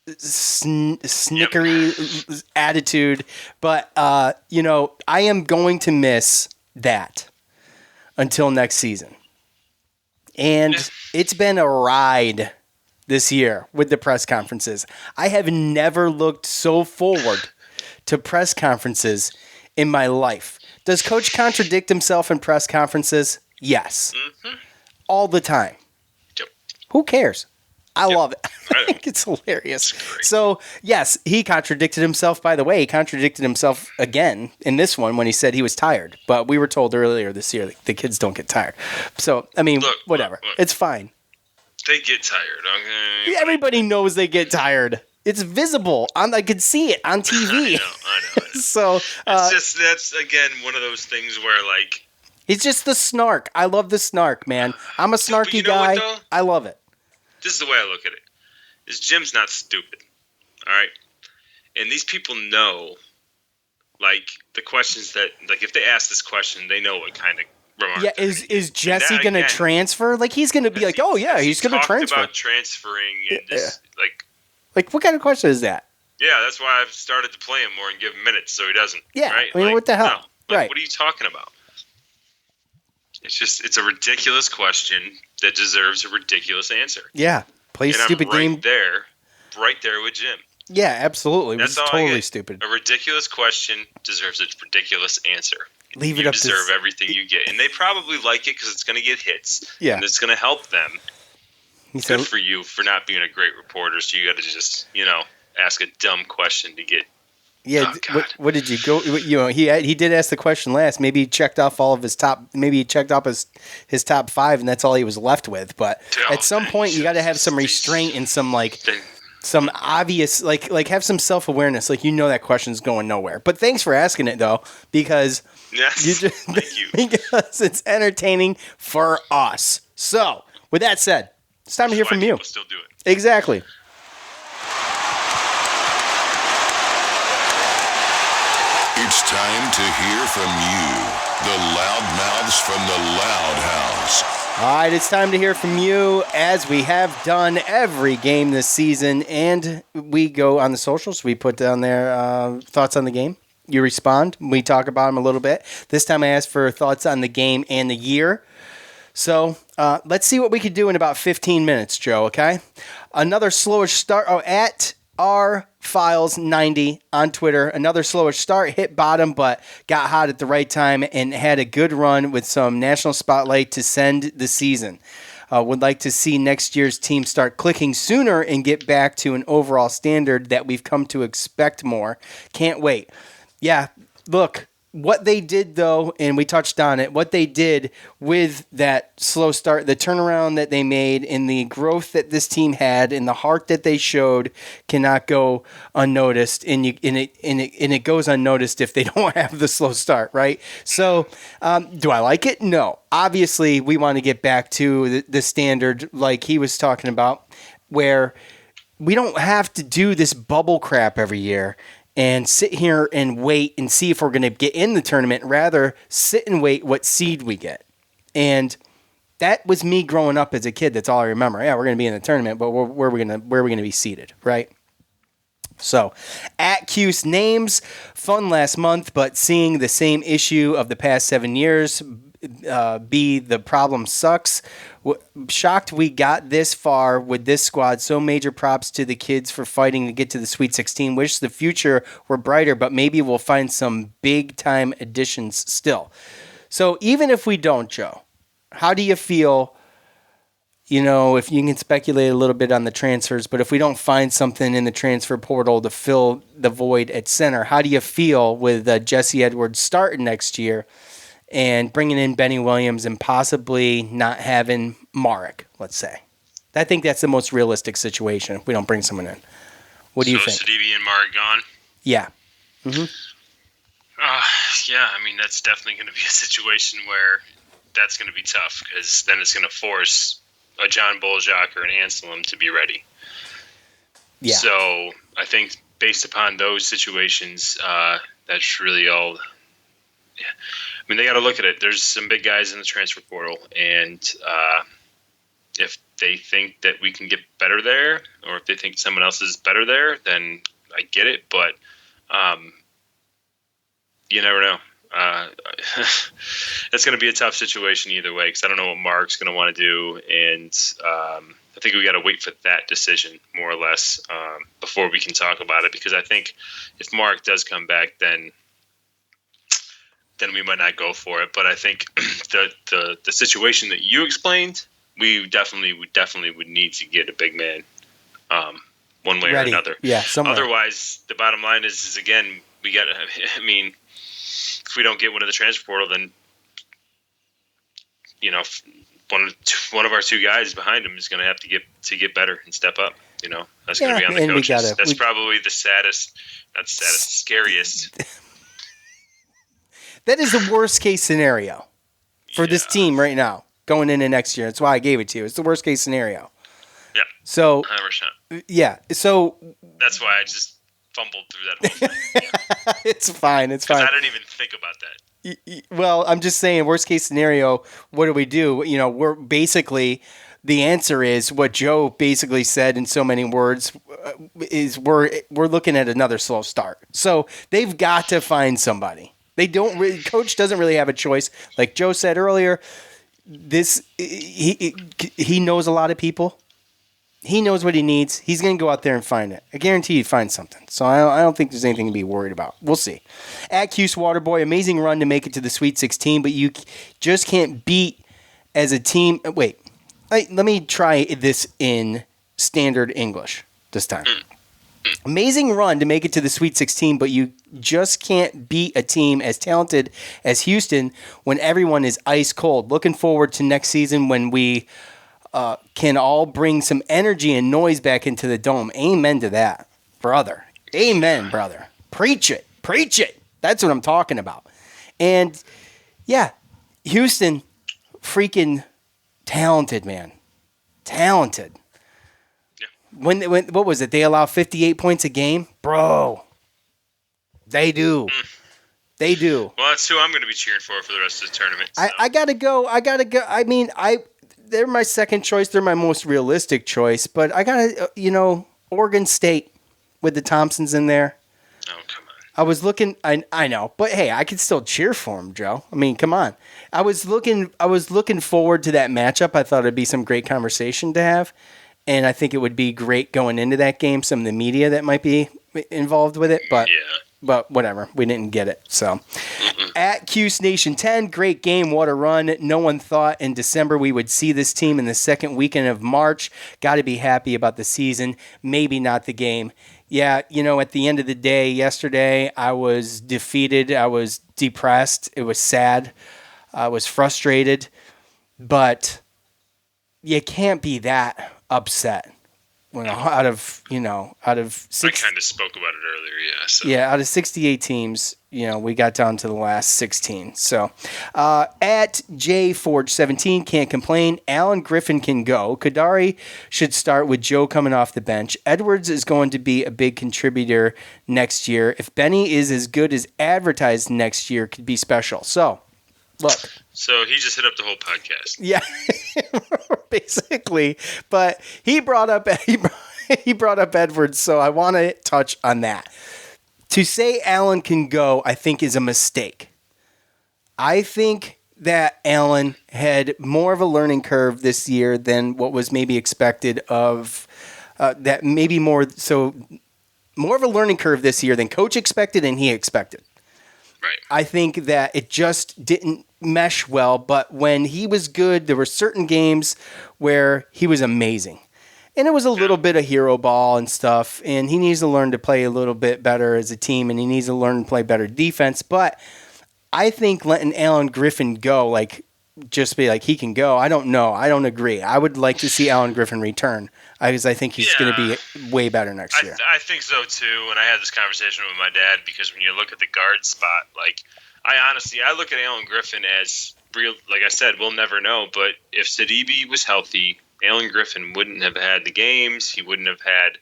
snickery attitude, but I am going to miss that until next season. And it's been a ride this year with the press conferences. I have never looked so forward to press conferences in my life. Does Coach contradict himself in press conferences? Yes. Mm-hmm. All the time. Yep. Who cares? I love it. I think it's hilarious. So, yes, he contradicted himself. By the way, he contradicted himself again in this one when he said he was tired. But we were told earlier this year that the kids don't get tired. So, I mean, whatever. Look. It's fine. They get tired. Okay? Everybody knows they get tired. It's visible. I could see it on TV. I know. So, that's, again, one of those things where, like... It's just the snark. I love the snark, man. I'm a snarky guy. I love it. This is the way I look at it. Is Jim's not stupid, all right? And these people know, like, the questions that, like, if they ask this question, they know what kind of remark. Yeah, is Jesse going to transfer? Like, he's going to be like, oh, yeah, he's going to transfer. About transferring and just, like, what kind of question is that? Yeah, that's why I've started to play him more and give him minutes so he doesn't. Yeah, right? I mean, what the hell? No. Right. What are you talking about? It's a ridiculous question that deserves a ridiculous answer. Yeah. Play a stupid game. Right there with Jim. Yeah, absolutely. That's totally stupid. A ridiculous question deserves a ridiculous answer. Leave it up to... You deserve everything you get. And they probably like it because it's going to get hits. Yeah. And it's going to help them. Good for you for not being a great reporter. So you got to just, ask a dumb question to get... Yeah, what did you go? He did ask the question last. Maybe he checked off all of his top. Maybe he checked off his top 5, and that's all he was left with. But at some point, you got to have some restraint and some obvious have some self awareness. Like that question's going nowhere. But thanks for asking it though, because thank you. Because it's entertaining for us. So with that said, it's time to hear from you. Still do it. Exactly. It's time to hear from you, the loudmouths from the Loud House. All right, it's time to hear from you, as we have done every game this season, and we go on the socials. We put down there thoughts on the game. You respond. We talk about them a little bit. This time I asked for thoughts on the game and the year. So let's see what we could do in about 15 minutes, Joe, okay? Another slowish start at rfiles90 on Twitter. Another slowish start, hit bottom, but got hot at the right time and had a good run with some national spotlight to send the season. Would like to see next year's team start clicking sooner and get back to an overall standard that we've come to expect more. Can't wait. Yeah, look, what they did, though, and we touched on it, what they did with that slow start, the turnaround that they made, and the growth that this team had, and the heart that they showed cannot go unnoticed. And it goes unnoticed if they don't have the slow start, right? So, do I like it? No. Obviously, we want to get back to the standard like he was talking about, where we don't have to do this bubble crap every year and sit here and wait and see if we're going to get in the tournament. Rather, sit and wait what seed we get. And that was me growing up as a kid. That's all I remember. Yeah, we're going to be in the tournament, but where are we going to be seated, right? So, at Cuse Names, fun last month, but seeing the same issue of the past 7 years be the problem sucks. Shocked we got this far with this squad. So major props to the kids for fighting to get to the Sweet 16. Wish the future were brighter, but maybe we'll find some big-time additions still. So even if we don't, Joe, how do you feel, if you can speculate a little bit on the transfers, but if we don't find something in the transfer portal to fill the void at center, how do you feel with Jesse Edwards starting next year and bringing in Benny Williams and possibly not having Marek, let's say? I think that's the most realistic situation if we don't bring someone in. What do you think? So Sidibe and Marek gone? Yeah. Mm-hmm. Yeah, I mean, that's definitely going to be a situation where that's going to be tough, because then it's going to force a John Bolzak or an Anselm to be ready. Yeah. So I think based upon those situations, that's really all. Yeah. I mean, they got to look at it. There's some big guys in the transfer portal, and if they think that we can get better there, or if they think someone else is better there, then I get it. But you never know. It's going to be a tough situation either way, because I don't know what Mark's going to want to do, and I think we got to wait for that decision more or less before we can talk about it. Because I think if Mark does come back, then we might not go for it. But I think the situation that you explained, we definitely would need to get a big man, one way or another. Yeah. Somewhere. Otherwise, the bottom line is again, we got. I mean, if we don't get one of the transfer portal, then one of our two guys behind him is going to have to get better and step up. That's going to be on the coaches. That's probably the scariest. That is the worst case scenario for this team right now going into next year. That's why I gave it to you. It's the worst case scenario. Yeah. So 100%. Yeah. So that's why I just fumbled through that whole thing. Yeah. It's fine. It's fine. I didn't even think about that. Well, I'm just saying, worst case scenario, what do we do? We're basically, the answer is what Joe basically said in so many words, is we're looking at another slow start. So they've got to find somebody. Coach doesn't really have a choice. Like Joe said earlier, he knows a lot of people. He knows what he needs. He's going to go out there and find it. I guarantee he'd find something. So I don't think there's anything to be worried about. We'll see. At Cuse Waterboy, amazing run to make it to the Sweet 16, but you just can't beat as a team. Wait, let me try this in standard English this time. Amazing run to make it to the Sweet 16, but you just can't beat a team as talented as Houston when everyone is ice cold. Looking forward to next season when we can all bring some energy and noise back into the dome. Amen to that, brother. Amen, brother. Preach it. Preach it. That's what I'm talking about. And, yeah, Houston, freaking talented, man. Talented. When what was it? They allow 58 points a game? Bro. They do. They do. Well, that's who I'm going to be cheering for the rest of the tournament. So. I got to go. I mean, they're my second choice. They're my most realistic choice. But I got to, Oregon State with the Thompsons in there. Oh, come on. I was looking. I know. But, hey, I could still cheer for them, Joe. I mean, come on. I was looking forward to that matchup. I thought it'd be some great conversation to have. And I think it would be great going into that game, some of the media that might be involved with it. But but whatever. We didn't get it. So, at Cuse Nation 10, great game. What a run. No one thought in December we would see this team in the second weekend of March. Got to be happy about the season. Maybe not the game. Yeah, at the end of the day, yesterday, I was defeated. I was depressed. It was sad. I was frustrated. But you can't be that upset. Out of six, I kind of spoke about it earlier, yeah. So. Yeah, out of 68 teams, we got down to the last 16. So, at JForge17, can't complain. Alan Griffin can go. Kadari should start with Joe coming off the bench. Edwards is going to be a big contributor next year. If Benny is as good as advertised next year, could be special. So, look. So he just hit up the whole podcast. Yeah, basically. But he brought up Edwards, so I want to touch on that. To say Allen can go, I think, is a mistake. I think that Allen had more of a learning curve this year than what was maybe expected of that. Maybe more of a learning curve this year than coach expected and he expected. Right. I think that it just didn't mesh well, but when he was good, there were certain games where he was amazing. And it was a little bit of hero ball and stuff, and he needs to learn to play a little bit better as a team, and he needs to learn to play better defense. But I think letting Alan Griffin go, just be like, he can go, I don't know. I don't agree. I would like to see Alan Griffin return because I think he's going to be way better next year. I think so, too, and I had this conversation with my dad because when you look at the guard spot, I look at Alan Griffin as real. Like I said, we'll never know, but if Sidibe was healthy, Alan Griffin wouldn't have had the games. He wouldn't have had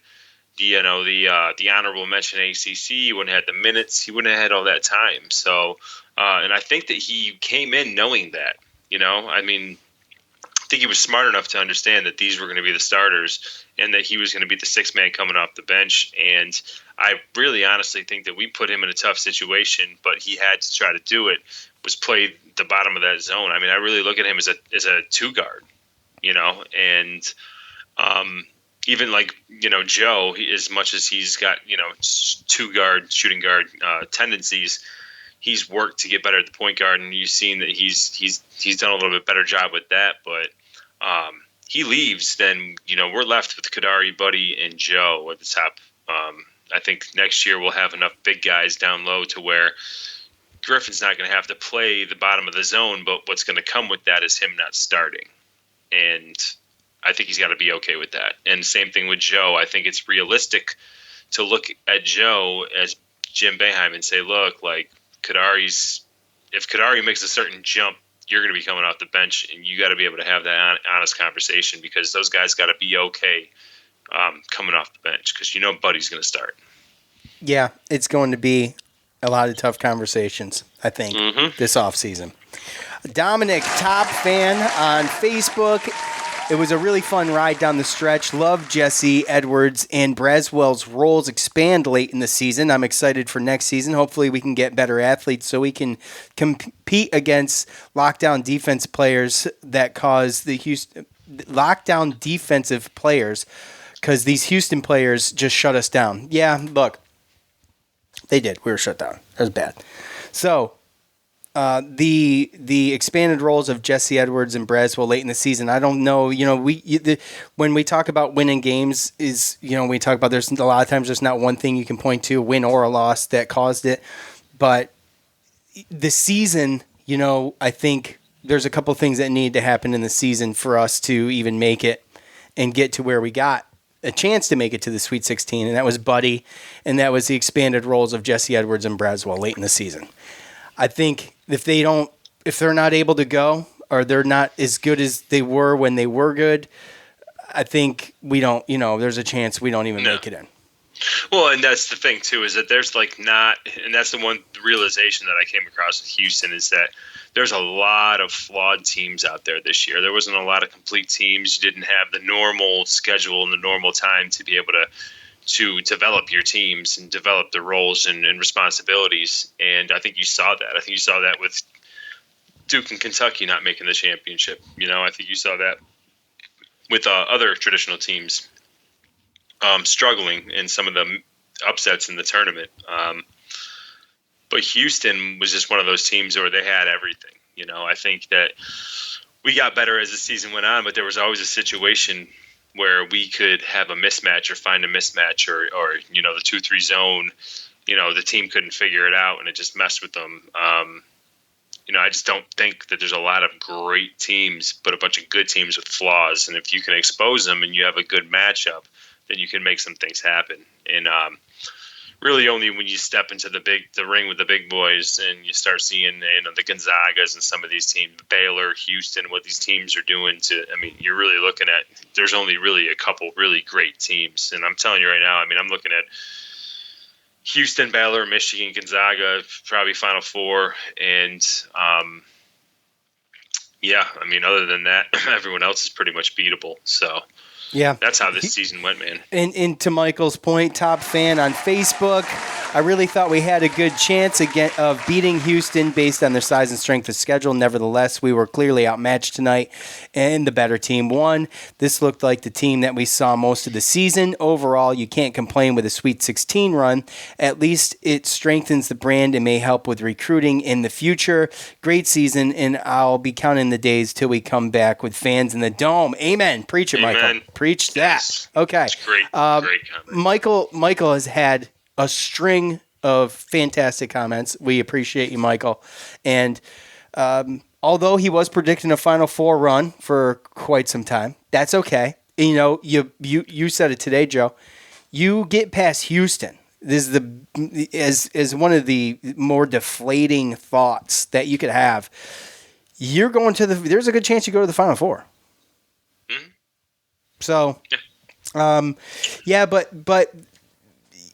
the honorable mention ACC. He wouldn't have had the minutes. He wouldn't have had all that time. So, and I think that he came in knowing that. I think he was smart enough to understand that these were going to be the starters and that he was going to be the sixth man coming off the bench. And I really honestly think that we put him in a tough situation, but he had to try to do it, was play the bottom of that zone. I really look at him as a two guard. And even Joe, as much as he's got, two guard, shooting guard tendencies, he's worked to get better at the point guard, and you've seen that he's done a little bit better job with that. But he leaves, then, we're left with Kadari, Buddy, and Joe at the top. I think next year we'll have enough big guys down low to where Griffin's not going to have to play the bottom of the zone, but what's going to come with that is him not starting. And I think he's got to be okay with that. And same thing with Joe. I think it's realistic to look at Joe as Jim Boeheim and say, look, if Kadari makes a certain jump, you're going to be coming off the bench, and you got to be able to have that honest conversation because those guys got to be okay coming off the bench because Buddy's going to start. Yeah, it's going to be a lot of tough conversations, I think, this offseason. Dominic, top fan on Facebook. It was a really fun ride down the stretch. Love Jesse Edwards and Braswell's roles expand late in the season. I'm excited for next season. Hopefully we can get better athletes so we can compete against lockdown defense players that cause the lockdown defensive players because these Houston players just shut us down. Yeah, look, they did. We were shut down. That was bad. So the expanded roles of Jesse Edwards and Braswell late in the season, I don't know. When we talk about winning games, we talk about there's a lot of times there's not one thing you can point to, win or a loss, that caused it. But the season, I think there's a couple things that need to happen in the season for us to even make it and get to where we got a chance to make it to the Sweet 16, and that was Buddy, and that was the expanded roles of Jesse Edwards and Braswell late in the season. I think if they're not able to go, or they're not as good as they were when they were good, I think we don't, there's a chance we don't even make it in. Well, and that's the thing too, is that there's and that's the one realization that I came across with Houston is that there's a lot of flawed teams out there this year. There wasn't a lot of complete teams. You didn't have the normal schedule and the normal time to be able to develop your teams and develop the roles and responsibilities. And I think you saw that. I think you saw that with Duke and Kentucky not making the championship. I think you saw that with other traditional teams struggling in some of the upsets in the tournament. But Houston was just one of those teams where they had everything. I think that we got better as the season went on, but there was always a situation where we could have a mismatch or find a mismatch or the 2-3 zone. The team couldn't figure it out, and it just messed with them. I just don't think that there's a lot of great teams, but a bunch of good teams with flaws. And if you can expose them and you have a good matchup, then you can make some things happen. And really only when you step into the ring with the big boys and you start seeing the Gonzagas and some of these teams, Baylor, Houston, what these teams are doing you're really looking at, there's only really a couple really great teams. And I'm telling you right now, I'm looking at Houston, Baylor, Michigan, Gonzaga, probably Final Four. And, other than that, everyone else is pretty much beatable. So, yeah, that's how this season went, man. And to Michael's point, top fan on Facebook, I really thought we had a good chance again of beating Houston based on their size and strength of schedule. Nevertheless, we were clearly outmatched tonight, and the better team won. This looked like the team that we saw most of the season. Overall, you can't complain with a Sweet 16 run. At least it strengthens the brand and may help with recruiting in the future. Great season, and I'll be counting the days till we come back with fans in the Dome. Amen. Preach it, Amen. Michael. Preach that. Yes. Okay. That's great. Great comment. Michael has had a string of fantastic comments. We appreciate you, Michael. And although he was predicting a Final Four run for quite some time, that's okay. You said it today, Joe. You get past Houston. This is as one of the more deflating thoughts that you could have. You're going to there's a good chance you go to the Final Four. So, but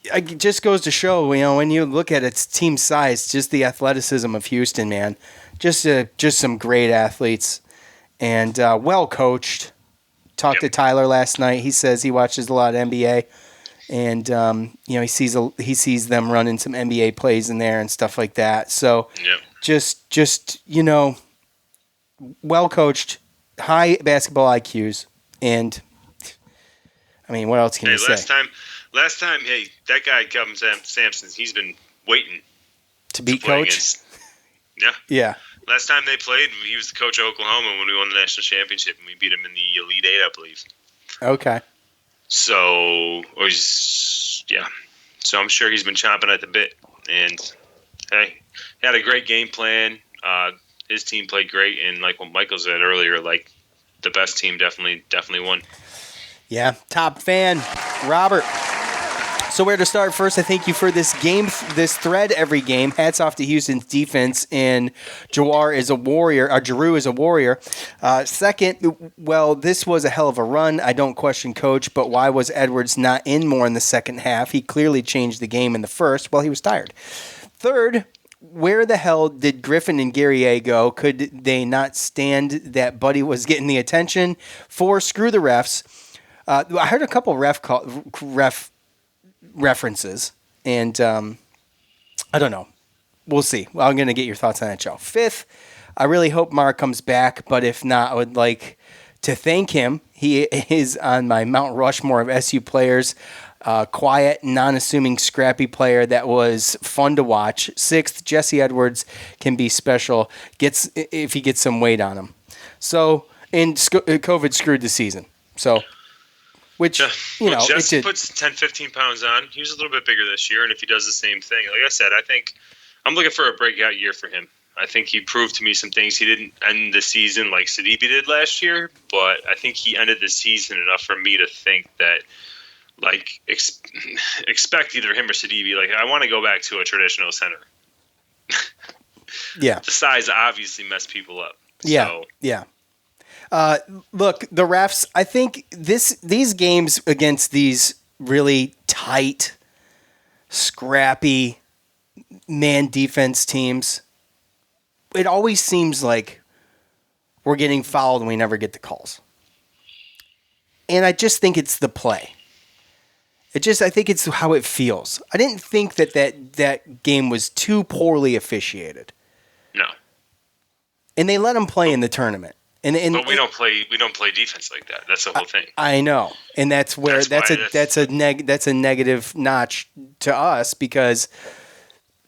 it just goes to show, when you look at its team size, just the athleticism of Houston, man, just some great athletes and well coached. Talked to Tyler last night. He says he watches a lot of NBA, and he sees them running some NBA plays in there and stuff like that. So, just well coached, high basketball IQs, and. What else can you say? Last time, hey, that guy Kelvin Sampson, he's been waiting to beat coach. Yeah. Last time they played, he was the coach of Oklahoma when we won the national championship, and we beat him in the Elite Eight, I believe. Okay. So, So I'm sure he's been chomping at the bit, and hey, he had a great game plan. His team played great, and like what Michael said earlier, like the best team definitely won. Yeah, top fan, Robert. So where to start? First, I thank you for this game, this thread every game. Hats off to Houston's defense, and Drew is a warrior. Second, well, this was a hell of a run. I don't question coach, but why was Edwards not in more in the second half? He clearly changed the game in the first. Well, he was tired. Third, where the hell did Griffin and Guerrier go? Could they not stand that Buddy was getting the attention? 4, screw the refs. I heard a couple ref references, and I don't know. We'll see. Well, I'm going to get your thoughts on that, Joe. 5th, I really hope Mark comes back, but if not, I would like to thank him. He is on my Mount Rushmore of SU players. Quiet, non-assuming, scrappy player that was fun to watch. 6th, Jesse Edwards can be special if he gets some weight on him. So, and COVID screwed the season. So... Jesse puts 10, 15 pounds on. He was a little bit bigger this year, and if he does the same thing, like I said, I think I'm looking for a breakout year for him. I think he proved to me some things. He didn't end the season like Sidibe did last year, but I think he ended the season enough for me to think that, like, expect either him or Sidibe. Like, I want to go back to a traditional center. Yeah. The size obviously messed people up. Yeah. So. Yeah. Look, the refs, I think these games against these really tight, scrappy man defense teams, it always seems like we're getting fouled and we never get the calls. And I just think it's the play. I think it's how it feels. I didn't think that game was too poorly officiated. No. And they let them play in the tournament. But we don't play defense like that. That's the whole thing. I know, and that's where that's a negative notch to us because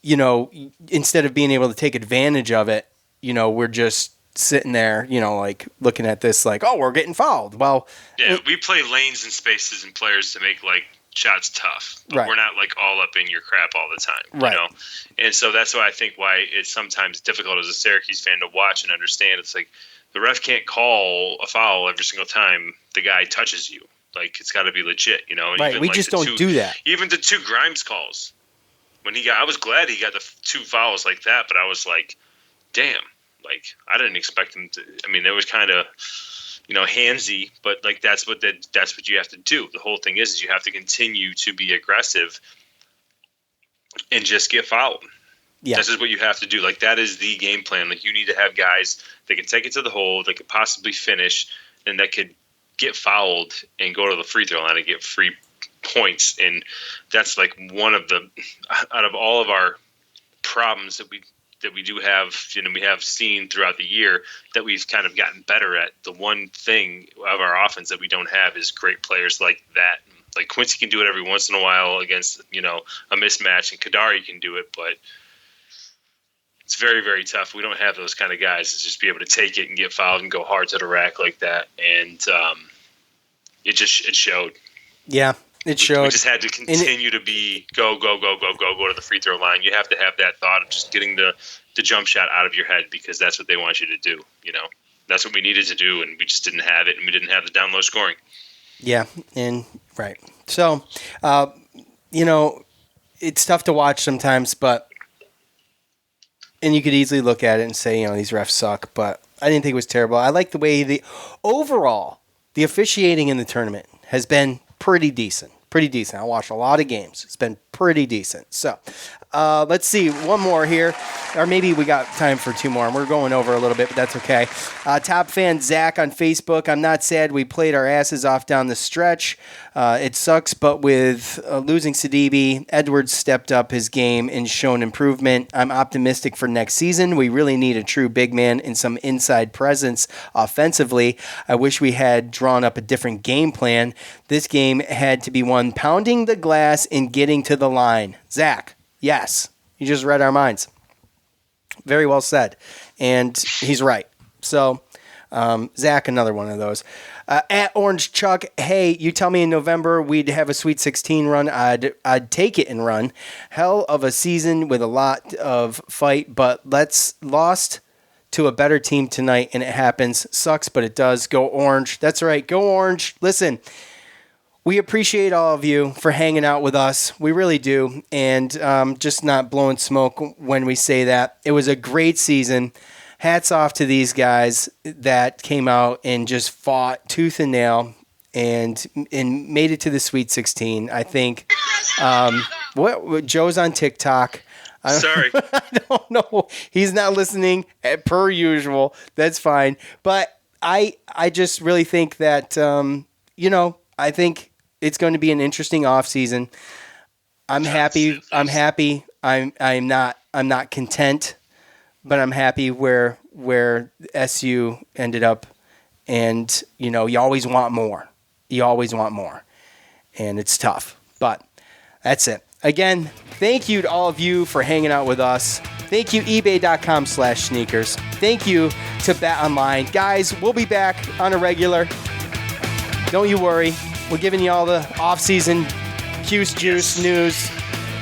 instead of being able to take advantage of it, we're just sitting there, like looking at this like, oh, we're getting fouled. Well, yeah, we play lanes and spaces and players to make like shots tough. But we're not like all up in your crap all the time, you know? And so that's why I think why it's sometimes difficult as a Syracuse fan to watch and understand. It's like the ref can't call a foul every single time the guy touches you. Like it's got to be legit, And right. We just don't do that. Even the 2 Grimes calls when I was glad he got the 2 fouls like that, but I was like, damn, like I didn't expect him to. I mean, it was kind of, handsy, but like that's what you have to do. The whole thing is you have to continue to be aggressive and just get fouled. Yeah. This is what you have to do. Like that is the game plan. Like you need to have guys that can take it to the hole, that could possibly finish, and that could get fouled and go to the free throw line and get free points. And that's like one of the out of all of our problems that we do have, we have seen throughout the year that we've kind of gotten better at. The one thing of our offense that we don't have is great players like that. Like Quincy can do it every once in a while against, a mismatch, and Kadari can do it, but it's very, very tough. We don't have those kind of guys to just be able to take it and get fouled and go hard to the rack like that. And it showed. Yeah. It showed. We just had to continue to be go to the free throw line. You have to have that thought of just getting the jump shot out of your head because that's what they want you to do. That's what we needed to do, and we just didn't have it, and we didn't have the down low scoring. Yeah, and right. So, it's tough to watch sometimes, and you could easily look at it and say, these refs suck, but I didn't think it was terrible. I like the way the officiating in the tournament has been pretty decent. I watched a lot of games. It's been pretty decent. So let's see. One more here. Or maybe we got time for 2 more. And we're going over a little bit, but that's okay. Top fan Zach on Facebook. I'm not sad we played our asses off down the stretch. It sucks, but with losing Sidibe, Edwards stepped up his game and shown improvement. I'm optimistic for next season. We really need a true big man and some inside presence offensively. I wish we had drawn up a different game plan. This game had to be one pounding the glass and getting to the line. Zach, yes, you just read our minds. Very well said. And he's right. So, Zach, another one of those. At Orange Chuck, hey, you tell me in November we'd have a Sweet 16 run, I'd take it and run. Hell of a season with a lot of fight, but lost to a better team tonight, and it happens. Sucks, but it does. Go Orange. That's right. Go Orange. Listen, we appreciate all of you for hanging out with us. We really do. And just not blowing smoke when we say that. It was a great season. Hats off to these guys that came out and just fought tooth and nail and made it to the Sweet 16. I think what Joe's on TikTok. Sorry. I don't know. He's not listening per usual. That's fine. But I just really think that, I think it's going to be an interesting offseason. I'm happy. I'm not content, but I'm happy where SU ended up. And, you always want more. And it's tough. But that's it. Again, thank you to all of you for hanging out with us. Thank you, ebay.com/sneakers. Thank you to Bet Online. Guys, we'll be back on a regular. Don't you worry. We're giving you all the off-season Cuse Juice news.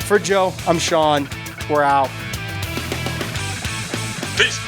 For Joe, I'm Sean. We're out. Peace.